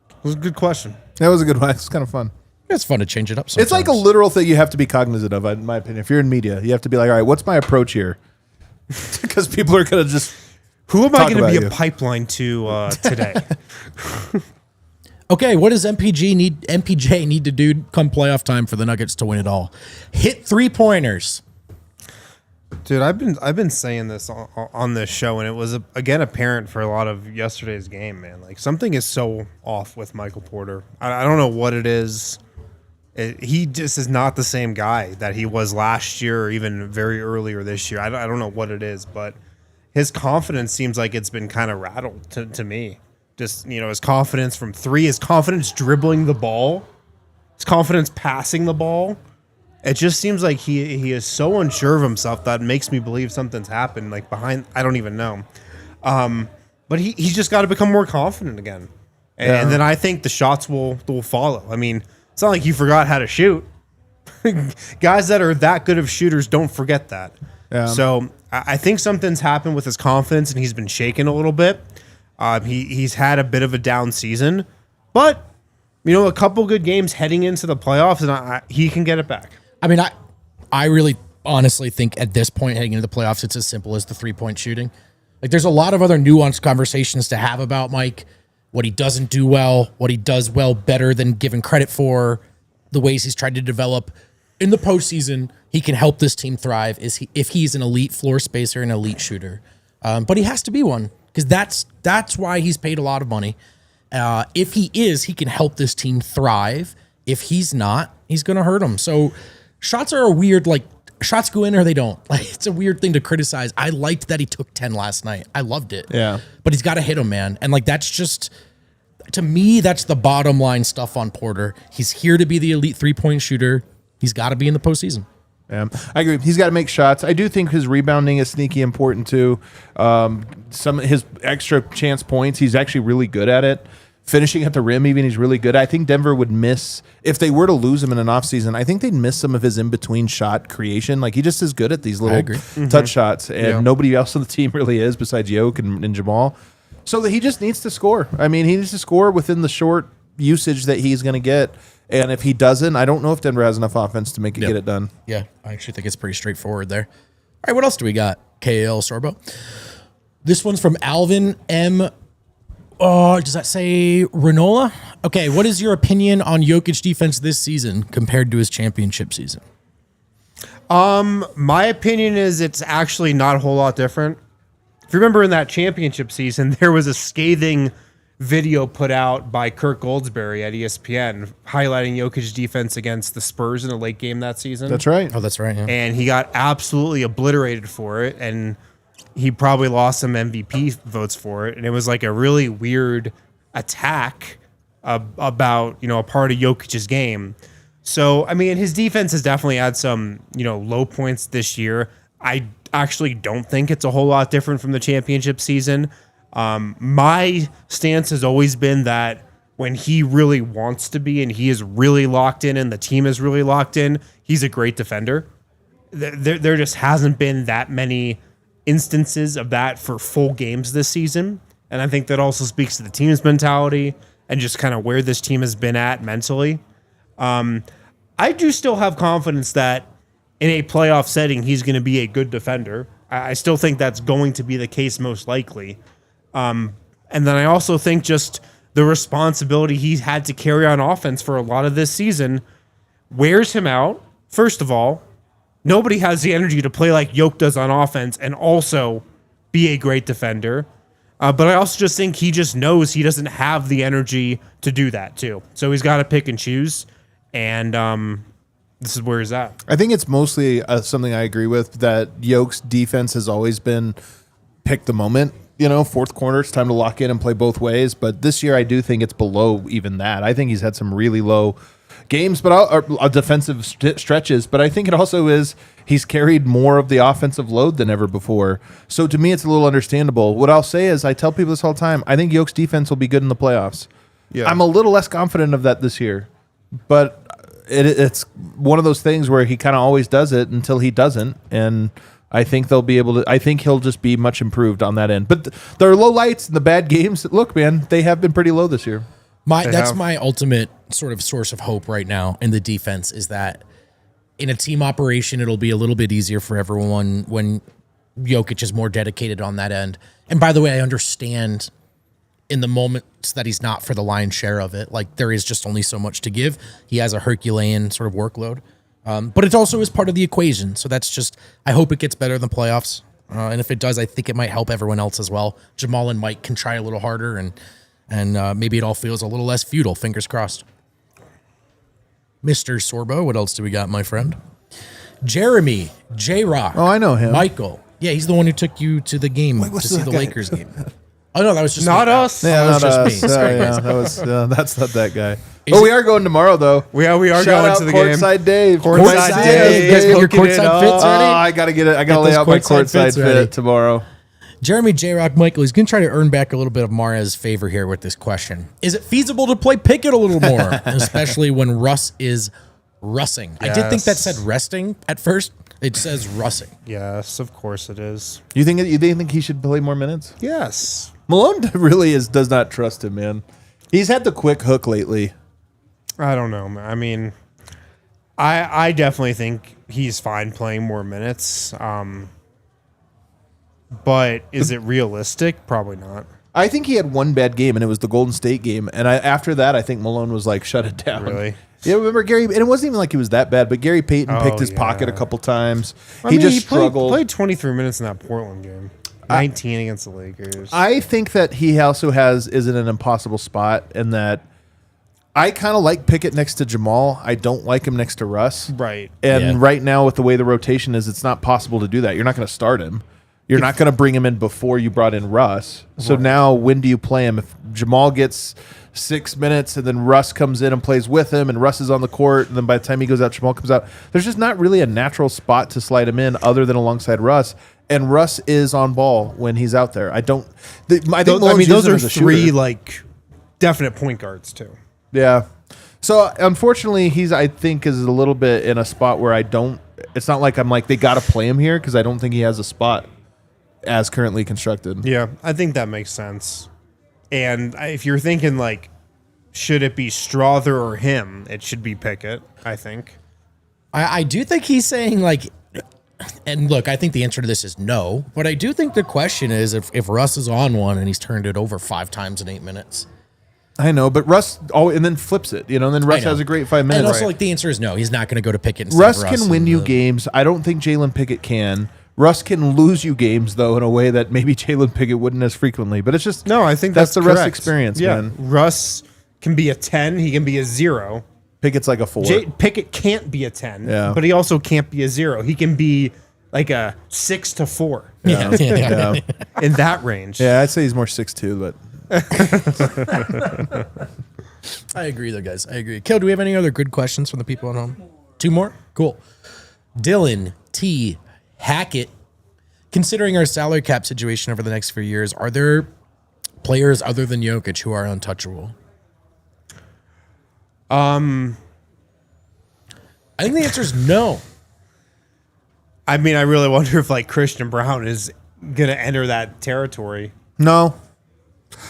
Speaker 2: It was a good question.
Speaker 1: That was a good one. It's kind of fun.
Speaker 3: It's fun to change it up sometimes.
Speaker 1: It's like a literal thing you have to be cognizant of, in my opinion. If you're in media, you have to be like, all right, what's my approach here? Because people are going to just...
Speaker 2: Who am I
Speaker 1: Talk
Speaker 2: going to
Speaker 1: about
Speaker 2: be
Speaker 1: you.
Speaker 2: a pipeline to today?
Speaker 3: Okay, what does MPJ need to do come playoff time for the Nuggets to win it all? Hit 3-pointers.
Speaker 2: Dude, I've been saying this on this show, and it was again apparent for a lot of yesterday's game, man. Like something is so off with Michael Porter. I don't know what it is. He just is not the same guy that he was last year or even very earlier this year. I don't know what it is, but his confidence seems like it's been kind of rattled to me. Just, his confidence from three, his confidence dribbling the ball, his confidence passing the ball. It just seems like he is so unsure of himself that makes me believe something's happened, like behind, I don't even know. But he's just got to become more confident again. And then I think the shots will follow. I mean, it's not like you forgot how to shoot. Guys that are that good of shooters don't forget that.
Speaker 1: Yeah.
Speaker 2: So I think something's happened with his confidence, and he's been shaken a little bit. He's had a bit of a down season, but a couple good games heading into the playoffs, and he can get it back.
Speaker 3: I mean, I really honestly think at this point heading into the playoffs, it's as simple as the 3-point shooting. Like there's a lot of other nuanced conversations to have about Mike, what he doesn't do well, what he does well better than given credit for, the ways he's tried to develop. In the postseason, he can help this team thrive if he's an elite floor spacer, an elite shooter. But he has to be one because that's why he's paid a lot of money. If he is, he can help this team thrive. If he's not, he's going to hurt them. So shots are a weird, shots go in or they don't. Like it's a weird thing to criticize. I liked that he took 10 last night. I loved it.
Speaker 1: Yeah.
Speaker 3: But he's got to hit them, man. And that's just, to me, that's the bottom line stuff on Porter. He's here to be the elite 3-point shooter. He's got to be in the postseason.
Speaker 1: Yeah, I agree. He's got to make shots. I do think his rebounding is sneaky important too. Some of his extra chance points, he's actually really good at it. Finishing at the rim, even he's really good. I think Denver would miss, if they were to lose him in an offseason, I think they'd miss some of his in-between shot creation. Like he just is good at these little touch shots, and nobody else on the team really is besides Jokic and Jamal. So that he just needs to score. I mean, he needs to score within the short usage that he's going to get. And if he doesn't, I don't know if Denver has enough offense to make it get it done.
Speaker 3: Yeah, I actually think it's pretty straightforward there. All right, what else do we got? KL Sorbo. This one's from Alvin M. Oh, does that say Renola? Okay, what is your opinion on Jokic defense this season compared to his championship season?
Speaker 2: My opinion is it's actually not a whole lot different. If you remember in that championship season, there was a scathing video put out by Kirk Goldsberry at ESPN highlighting Jokic's defense against the Spurs in a late game that season.
Speaker 1: That's right.
Speaker 3: Oh, that's right. Yeah.
Speaker 2: And he got absolutely obliterated for it, and he probably lost some MVP votes for it. And it was like a really weird attack about, a part of Jokic's game. So, I mean, his defense has definitely had some, low points this year. I actually don't think it's a whole lot different from the championship season. My stance has always been that when he really wants to be and he is really locked in and the team is really locked in, he's a great defender. There just hasn't been that many instances of that for full games this season. And I think that also speaks to the team's mentality and just kind of where this team has been at mentally. I do still have confidence that in a playoff setting, he's going to be a good defender. I still think that's going to be the case most likely. And then I also think just the responsibility he's had to carry on offense for a lot of this season wears him out. First of all, nobody has the energy to play like Jokic does on offense and also be a great defender. But I also just think he just knows he doesn't have the energy to do that too. So he's got to pick and choose. And this is where he's at.
Speaker 1: I think it's mostly something I agree with, that Jokic's defense has always been pick the moment. Fourth quarter, it's time to lock in and play both ways. But this year, I do think it's below even that. I think he's had some really low games, but defensive stretches. But I think it also is he's carried more of the offensive load than ever before. So to me, it's a little understandable. What I'll say is, I tell people this all the time, I think Jokic's defense will be good in the playoffs. Yeah. I'm a little less confident of that this year. But it's one of those things where he kind of always does it until he doesn't. And I think they'll be able to. I think he'll just be much improved on that end. But there are low lights in the bad games. Look, man, they have been pretty low this year.
Speaker 3: That's my ultimate sort of source of hope right now in the defense, is that in a team operation, it'll be a little bit easier for everyone when Jokic is more dedicated on that end. And by the way, I understand in the moments that he's not for the lion's share of it, like there is just only so much to give. He has a Herculean sort of workload. But it also is part of the equation. So that's just, I hope it gets better in the playoffs. And if it does, I think it might help everyone else as well. Jamal and Mike can try a little harder, and maybe it all feels a little less futile. Fingers crossed. Mr. Sorbo, what else do we got, my friend? Jeremy, J-Rock.
Speaker 1: Oh, I know him.
Speaker 3: Michael. Yeah, he's the one who took you to the game to see the Lakers game. Oh, no, that was just
Speaker 2: not
Speaker 3: me.
Speaker 2: us.
Speaker 1: Yeah,
Speaker 3: that was
Speaker 1: not
Speaker 3: just
Speaker 1: us.
Speaker 3: me. Sorry,
Speaker 1: Yeah,
Speaker 3: guys.
Speaker 1: that's not that guy. We are going tomorrow, though.
Speaker 2: We are
Speaker 1: Shout
Speaker 2: going
Speaker 1: out
Speaker 2: to the game.
Speaker 1: Courtside Dave.
Speaker 2: Courtside Dave.
Speaker 3: You guys get your
Speaker 2: Hooking it
Speaker 3: courtside
Speaker 2: up.
Speaker 3: fits ready?
Speaker 1: I gotta get it. I gotta
Speaker 3: Get
Speaker 1: lay
Speaker 3: those
Speaker 1: out my
Speaker 3: courtside
Speaker 1: courtside
Speaker 3: fits ready.
Speaker 1: fit tomorrow.
Speaker 3: Jeremy J. Rock Michael, he's going to try to earn back a little bit of Mara's favor here with this question. Is it feasible to play Pickett a little more, especially when Russ is russing? I did think that said resting at first. It says russing.
Speaker 2: Yes, of course it is.
Speaker 1: You think he should play more minutes?
Speaker 2: Yes.
Speaker 1: Malone really does not trust him, man. He's had the quick hook lately.
Speaker 2: I don't know, man. I mean, I definitely think he's fine playing more minutes. But is it realistic? Probably not.
Speaker 1: I think he had one bad game, and it was the Golden State game. And after that, I think Malone was like, shut it down.
Speaker 2: Really?
Speaker 1: Yeah, remember Gary? And it wasn't even like he was that bad, but Gary Payton picked his pocket a couple times. He struggled.
Speaker 2: Played 23 minutes in that Portland game. 19 against the Lakers.
Speaker 1: I think that he also is in an impossible spot, and that I kind of like Pickett next to Jamal. I don't like him next to Russ.
Speaker 2: Right.
Speaker 1: And right now, with the way the rotation is, it's not possible to do that. You're not going to start him. You're not going to bring him in before you brought in Russ. So now, when do you play him? If Jamal gets 6 minutes and then Russ comes in and plays with him, and Russ is on the court, and then by the time he goes out, Jamal comes out, there's just not really a natural spot to slide him in other than alongside Russ. And Russ is on ball when he's out there. I think
Speaker 2: those are three like definite point guards too.
Speaker 1: Yeah. So unfortunately, I think is a little bit in a spot where it's not like I'm like they got to play him here, because I don't think he has a spot as currently constructed.
Speaker 2: Yeah, I think that makes sense. And if you're thinking like, should it be Strother or him? It should be Pickett, I think.
Speaker 3: I do think he's saying like, and look, I think the answer to this is no, but I do think the question is if Russ is on one and he's turned it over 5 times in 8 minutes,
Speaker 1: I know, but Russ and then flips it, and then Russ has a great 5 minutes.
Speaker 3: And also, the answer is no. He's not going to go to Pickett.
Speaker 1: Russ can win you games. I don't think Jalen Pickett can. Russ can lose you games, though, in a way that maybe Jalen Pickett wouldn't as frequently. But it's just
Speaker 2: no. I think
Speaker 1: that's the
Speaker 2: correct.
Speaker 1: Russ experience, man.
Speaker 2: Russ can be a 10. He can be a 0.
Speaker 1: Pickett's like a 4.
Speaker 2: Pickett can't be a 10,
Speaker 1: Yeah.
Speaker 2: but he also can't be a 0. He can be like a 6 to 4.
Speaker 3: Yeah.
Speaker 2: In that range.
Speaker 1: Yeah, I'd say he's more 6'2", but
Speaker 3: I agree, though, guys. I agree. Kel, do we have any other good questions from the people at home? 2 more? Cool. Dylan T. Hackett. Considering our salary cap situation over the next few years, are there players other than Jokic who are untouchable? I think the answer is no.
Speaker 2: I mean, I really wonder if like Christian Brown is going to enter that territory.
Speaker 1: no.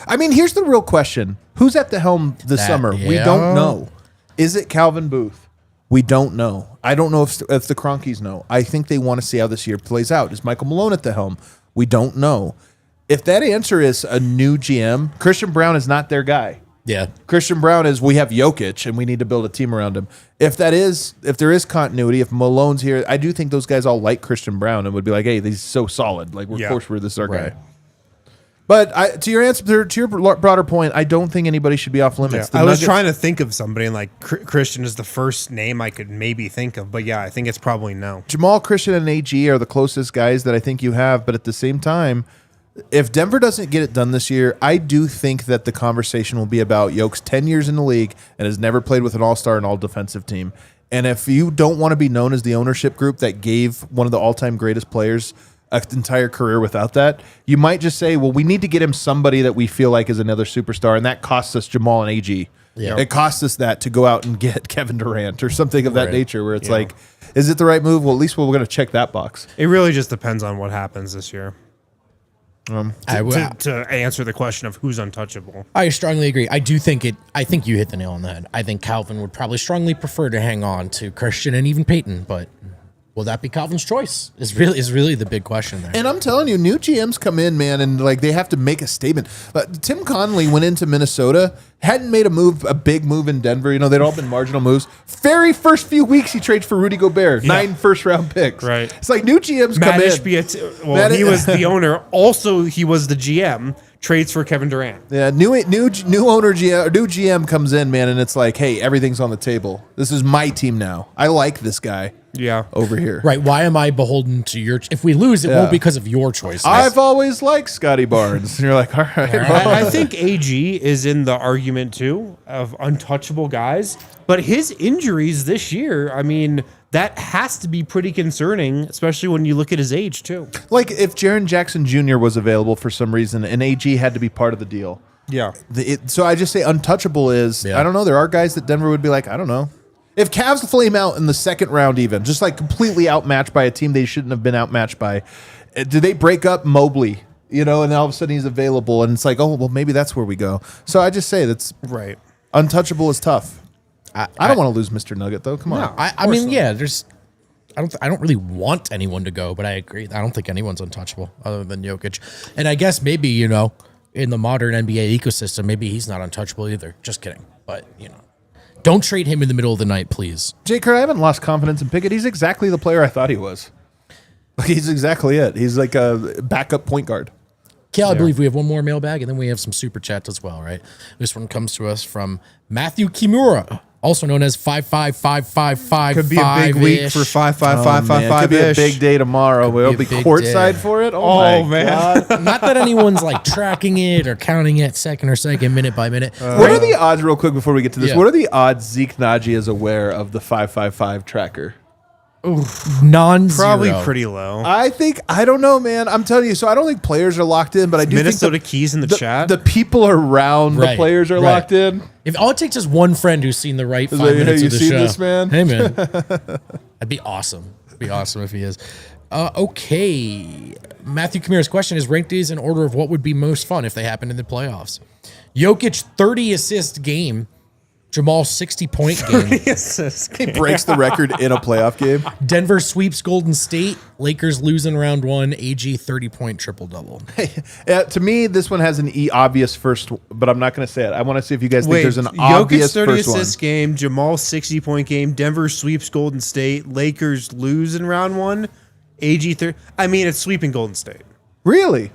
Speaker 1: I mean, here's the real question. Who's at the helm this summer? We don't know. Is it Calvin Booth? We don't know. I don't know if the Cronkies know. I think they want to see how this year plays out. Is Michael Malone at the helm? We don't know. If that answer is a new GM, Christian Brown is not their guy.
Speaker 3: Yeah.
Speaker 1: Christian Brown is, we have Jokic and we need to build a team around him. If there is continuity, if Malone's here, I do think those guys all like Christian Brown and would be like, hey, he's so solid. Like, of course, this is our guy. But to your broader point, I don't think anybody should be off limits.
Speaker 2: I was trying to think of somebody, and like Christian is the first name I could maybe think of. But yeah, I think it's probably no.
Speaker 1: Jamal, Christian, and AG are the closest guys that I think you have. But at the same time, if Denver doesn't get it done this year, I do think that the conversation will be about Jokic 10 years in the league and has never played with an all-star and all-defensive team. And if you don't want to be known as the ownership group that gave one of the all-time greatest players an entire career without that, you might just say, well, we need to get him somebody that we feel like is another superstar, and that costs us Jamal and AG. Yeah. It costs us that to go out and get Kevin Durant or something of that nature, where it's like, is it the right move? Well, at least we're going to check that box.
Speaker 2: It really just depends on what happens this year. To answer the question of who's untouchable.
Speaker 3: I strongly agree. I think you hit the nail on the head. I think Calvin would probably strongly prefer to hang on to Christian and even Peyton, but will that be Calvin's choice? Is really the big question there.
Speaker 1: And I'm telling you, new GMs come in, man, and like they have to make a statement. Tim Connelly went into Minnesota, hadn't made a big move in Denver. They'd all been marginal moves. Very first few weeks, he trades for Rudy Gobert, 9 first-round picks.
Speaker 2: Right.
Speaker 1: It's like new GMs come in.
Speaker 2: He was the owner. Also, he was the GM. Trades for Kevin Durant.
Speaker 1: Yeah, new owner GM, new GM comes in, man, and it's like, hey, everything's on the table. This is my team now. I like this guy.
Speaker 2: Yeah,
Speaker 1: over here.
Speaker 3: Right? Why am I beholden to your? If we lose, it won't because of your choices.
Speaker 1: I've always liked Scotty Barnes. And you're like, all right.
Speaker 2: I think AG is in the argument too of untouchable guys, but his injuries this year, I mean, that has to be pretty concerning, especially when you look at his age too.
Speaker 1: Like if Jaren Jackson Jr. was available for some reason and AG had to be part of the deal.
Speaker 2: Yeah.
Speaker 1: So I just say untouchable is, I don't know, there are guys that Denver would be like, I don't know. If Cavs flame out in the second round even, just like completely outmatched by a team they shouldn't have been outmatched by, do they break up Mobley? And then all of a sudden he's available and it's like, oh, well, maybe that's where we go. So I just say that's
Speaker 2: right.
Speaker 1: Untouchable is tough. I don't want to lose Mr. Nugget though. Come on.
Speaker 3: No, I mean, there's. I don't really want anyone to go, but I agree. I don't think anyone's untouchable other than Jokic. And I guess maybe, in the modern NBA ecosystem, maybe he's not untouchable either. Just kidding. But, don't trade him in the middle of the night, please.
Speaker 1: Jay Kerr, I haven't lost confidence in Pickett. He's exactly the player I thought he was. He's exactly it. He's like a backup point guard.
Speaker 3: Cal, I believe we have one more mailbag, and then we have some super chats as well, right? This one comes to us from Matthew Kimura, also known as 555555.
Speaker 2: Could be a big week for 55555.
Speaker 1: Could be a big day tomorrow. We'll be courtside for it. Oh man! God.
Speaker 3: Not that anyone's like tracking it or counting it second minute by minute.
Speaker 1: What are the odds, real quick, before we get to this? Yeah. What are the odds Zeke Naji is aware of the 555 tracker?
Speaker 3: Non-zero.
Speaker 2: Probably pretty low.
Speaker 1: I don't know, man. I'm telling you. So I don't think players are locked in, but I do
Speaker 2: Minnesota
Speaker 1: think
Speaker 2: Keys in the chat.
Speaker 1: The people around the players are locked in.
Speaker 3: If all it takes is one friend who's seen the right 5 minutes of the show. You seen
Speaker 1: this, man?
Speaker 3: Hey, man. That'd be awesome. It'd be awesome if he is. Okay. Matthew Kamira's question is rank these in order of what would be most fun if they happened in the playoffs. Jokic 30 assist game Jamal 60-point game.
Speaker 1: He breaks the record in a playoff game.
Speaker 3: Denver sweeps Golden State. Lakers lose in round 1. AG 30-point triple-double.
Speaker 1: To me, this one has an obvious first, but I'm not going to say it. I want to see if you guys think
Speaker 2: Wait,
Speaker 1: there's an
Speaker 2: Jokic
Speaker 1: obvious
Speaker 2: 30
Speaker 1: first one.
Speaker 2: assist game, Jamal 60-point game, Denver sweeps Golden State, Lakers lose in round 1, AG 30. I mean, it's sweeping Golden State.
Speaker 1: Really?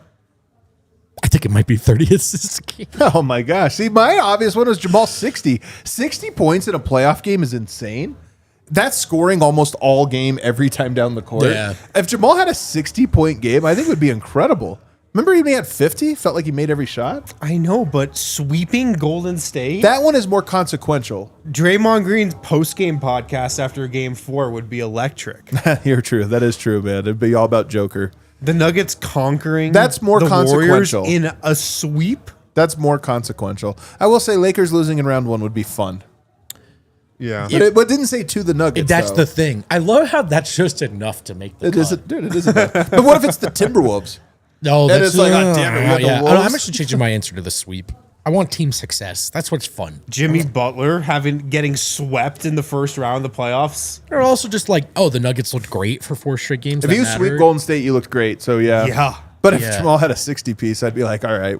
Speaker 3: I think it might be 30 assists game.
Speaker 1: Oh my gosh. See, my obvious one was Jamal 60. 60 points in a playoff game is insane. That's scoring almost all game every time down the court.
Speaker 3: Yeah.
Speaker 1: If Jamal had a 60-point game, I think it would be incredible. Remember he only had 50? Felt like he made every shot?
Speaker 2: I know, but sweeping Golden State?
Speaker 1: That one is more consequential.
Speaker 2: Draymond Green's post-game podcast after Game 4 would be electric.
Speaker 1: You're true. That is true, man. It'd be all about Joker.
Speaker 2: The Nuggets conquering
Speaker 1: That's more
Speaker 2: the Warriors
Speaker 1: consequential.
Speaker 2: in a sweep?
Speaker 1: That's more consequential. I will say Lakers losing in round 1 would be fun.
Speaker 2: Yeah.
Speaker 1: But it didn't say to the Nuggets.
Speaker 3: That's
Speaker 1: though.
Speaker 3: the thing. I love how that's just enough to make the
Speaker 1: It
Speaker 3: cut.
Speaker 1: isn't, dude. It isn't. But what if it's the Timberwolves?
Speaker 3: No,
Speaker 1: And
Speaker 3: that's
Speaker 1: it's like, oh, damn it, we got the
Speaker 3: yeah.
Speaker 1: Wolves.
Speaker 3: I'm actually changing my answer to the sweep. I want team success. That's what's fun.
Speaker 2: Jimmy Butler getting swept in the first round of the playoffs.
Speaker 3: They're also just like, oh, the Nuggets looked great for 4 straight games.
Speaker 1: If
Speaker 3: that
Speaker 1: you
Speaker 3: mattered.
Speaker 1: sweep Golden State, you looked great. So yeah.
Speaker 2: Yeah.
Speaker 1: But if
Speaker 3: Yeah.
Speaker 1: Jamal had a 60 piece, I'd be like, all right.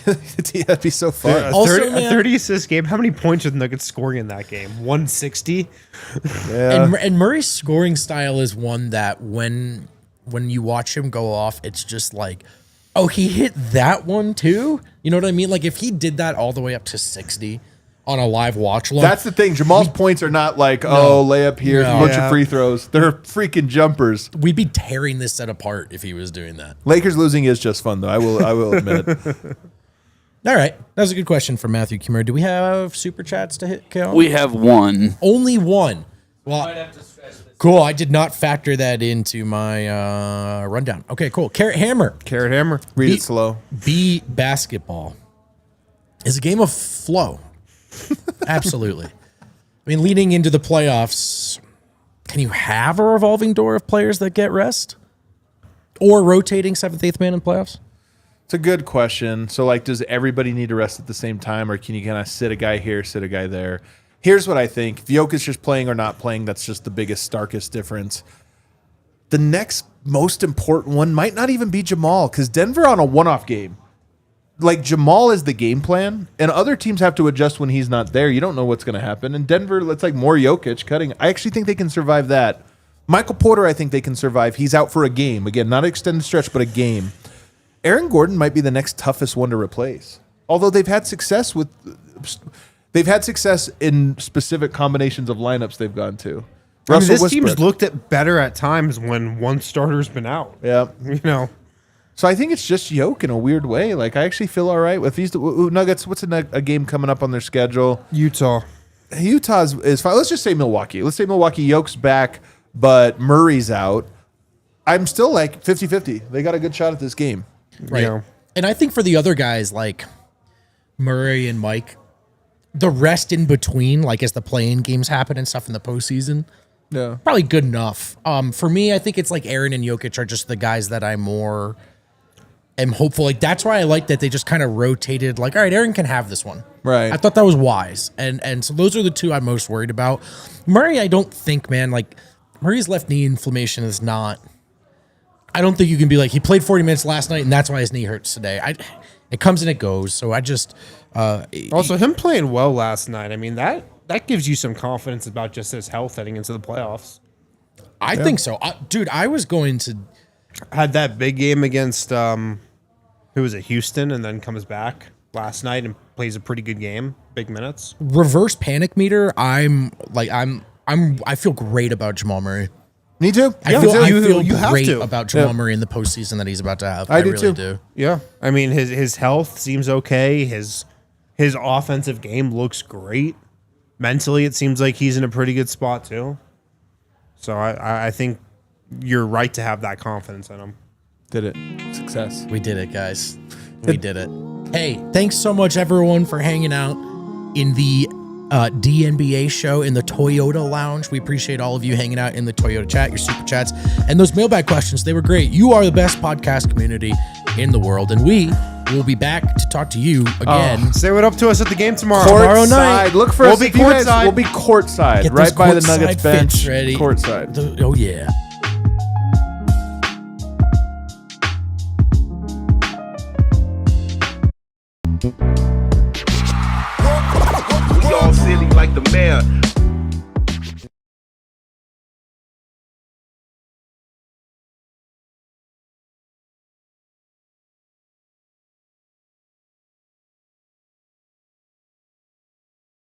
Speaker 1: That'd be so fun.
Speaker 2: A
Speaker 3: Also,
Speaker 2: 30
Speaker 3: man-
Speaker 2: 30 assist game. How many points are the Nuggets scoring in that game? 160?
Speaker 1: Yeah.
Speaker 3: And Murray's scoring style is one that when you watch him go off, it's just like, oh, he hit that one too? You know what I mean? Like if he did that all the way up to 60 on a live watch along,
Speaker 1: That's the thing. Jamal's points are not like, oh, layup here,
Speaker 3: No.
Speaker 1: bunch
Speaker 2: Yeah.
Speaker 1: of free throws. They're freaking jumpers.
Speaker 3: we'd be tearing this set apart if he was doing that.
Speaker 1: Lakers losing is just fun, though. I will admit it.
Speaker 3: All right. That was a good question from Matthew Kimmer. Do we have super chats to hit, Cal?
Speaker 4: We have one.
Speaker 3: Only one. Well, cool. I did not factor that into my rundown. Okay, cool. Carrot Hammer.
Speaker 2: Carrot Hammer.
Speaker 1: Read
Speaker 3: Be-
Speaker 1: it slow.
Speaker 3: B basketball is a game of flow. Absolutely. I mean, leading into the playoffs, can you have a revolving door of players that get rest? Or rotating 7th, 8th man in playoffs?
Speaker 1: It's a good question. So, like, does everybody need to rest at the same time, or can you kind of sit a guy here, sit a guy there? Here's what I think. If Jokic is playing or not playing, that's just the biggest, starkest difference. The next most important one might not even be Jamal, because Denver on a one-off game, like Jamal is the game plan, and other teams have to adjust when he's not there. You don't know what's going to happen. And Denver, it's like more Jokic cutting. I actually think they can survive that. Michael Porter, I think they can survive. He's out for a game. Again, not an extended stretch, but a game. Aaron Gordon might be the next toughest one to replace. Although they've had success in specific combinations of lineups they've gone to.
Speaker 2: I mean, this
Speaker 1: Westbrook.
Speaker 2: team's looked at better at times when one starter's been out.
Speaker 1: Yeah.
Speaker 2: You know,
Speaker 1: So I think it's just Yoke in a weird way. Like, I actually feel all right with these Nuggets. What's a game coming up on their schedule?
Speaker 2: Utah.
Speaker 1: Utah is fine. Let's just say Milwaukee. Let's say Milwaukee. Yoke's back, but Murray's out. I'm still like 50-50. They got a good shot at this game.
Speaker 3: Right.
Speaker 2: Yeah.
Speaker 3: And I think for the other guys like Murray and Mike, the rest in between, like as the play-in games happen and stuff in the postseason,
Speaker 1: Yeah.
Speaker 3: probably good enough. For me, I think it's like Aaron and Jokic are just the guys that I more am hopeful. Like that's why I like that they just kind of rotated. Like, all right, Aaron can have this one.
Speaker 1: Right.
Speaker 3: I thought that was wise, and so those are the two I'm most worried about. Murray, I don't think, man. Like Murray's left knee inflammation is not. I don't think you can be like he played 40 minutes last night and that's why his knee hurts today. It comes and it goes. So I just
Speaker 2: Also, him playing well last night. I mean, that gives you some confidence about just his health heading into the playoffs.
Speaker 3: I think so, dude. I was going to.
Speaker 2: Had that big game against who was it, Houston, and then comes back last night and plays a pretty good game, big minutes.
Speaker 3: Reverse panic meter. I feel great about Jamal Murray.
Speaker 1: Me too.
Speaker 3: I feel
Speaker 2: you have
Speaker 3: great
Speaker 2: to.
Speaker 3: about Jamal
Speaker 1: Yeah.
Speaker 3: Murray in the postseason that he's about to have.
Speaker 1: I do
Speaker 3: really
Speaker 1: too.
Speaker 3: do.
Speaker 2: Yeah, I mean his health seems okay. His offensive game looks great. Mentally, it seems like he's in a pretty good spot too. So I think you're right to have that confidence in him.
Speaker 1: Did it. Success.
Speaker 3: We did it, guys. We did it. Hey, thanks so much, everyone, for hanging out in the DNBA show in the Toyota Lounge. We appreciate all of you hanging out in the Toyota chat, your super chats, and those mailbag questions. They were great. You are the best podcast community in the world, and we We'll be back to talk to you again.
Speaker 2: Say what up to us at the game tomorrow.
Speaker 3: Tomorrow night.
Speaker 1: Courtside. Look for
Speaker 2: We'll
Speaker 1: us.
Speaker 2: be
Speaker 1: If you guys-
Speaker 2: courtside.
Speaker 1: We'll be courtside,
Speaker 3: Get
Speaker 1: right
Speaker 3: those
Speaker 1: by the
Speaker 3: courtside
Speaker 1: Nuggets bench.
Speaker 3: fits ready.
Speaker 1: Courtside.
Speaker 3: Oh, yeah.
Speaker 5: We all silly like the mayor.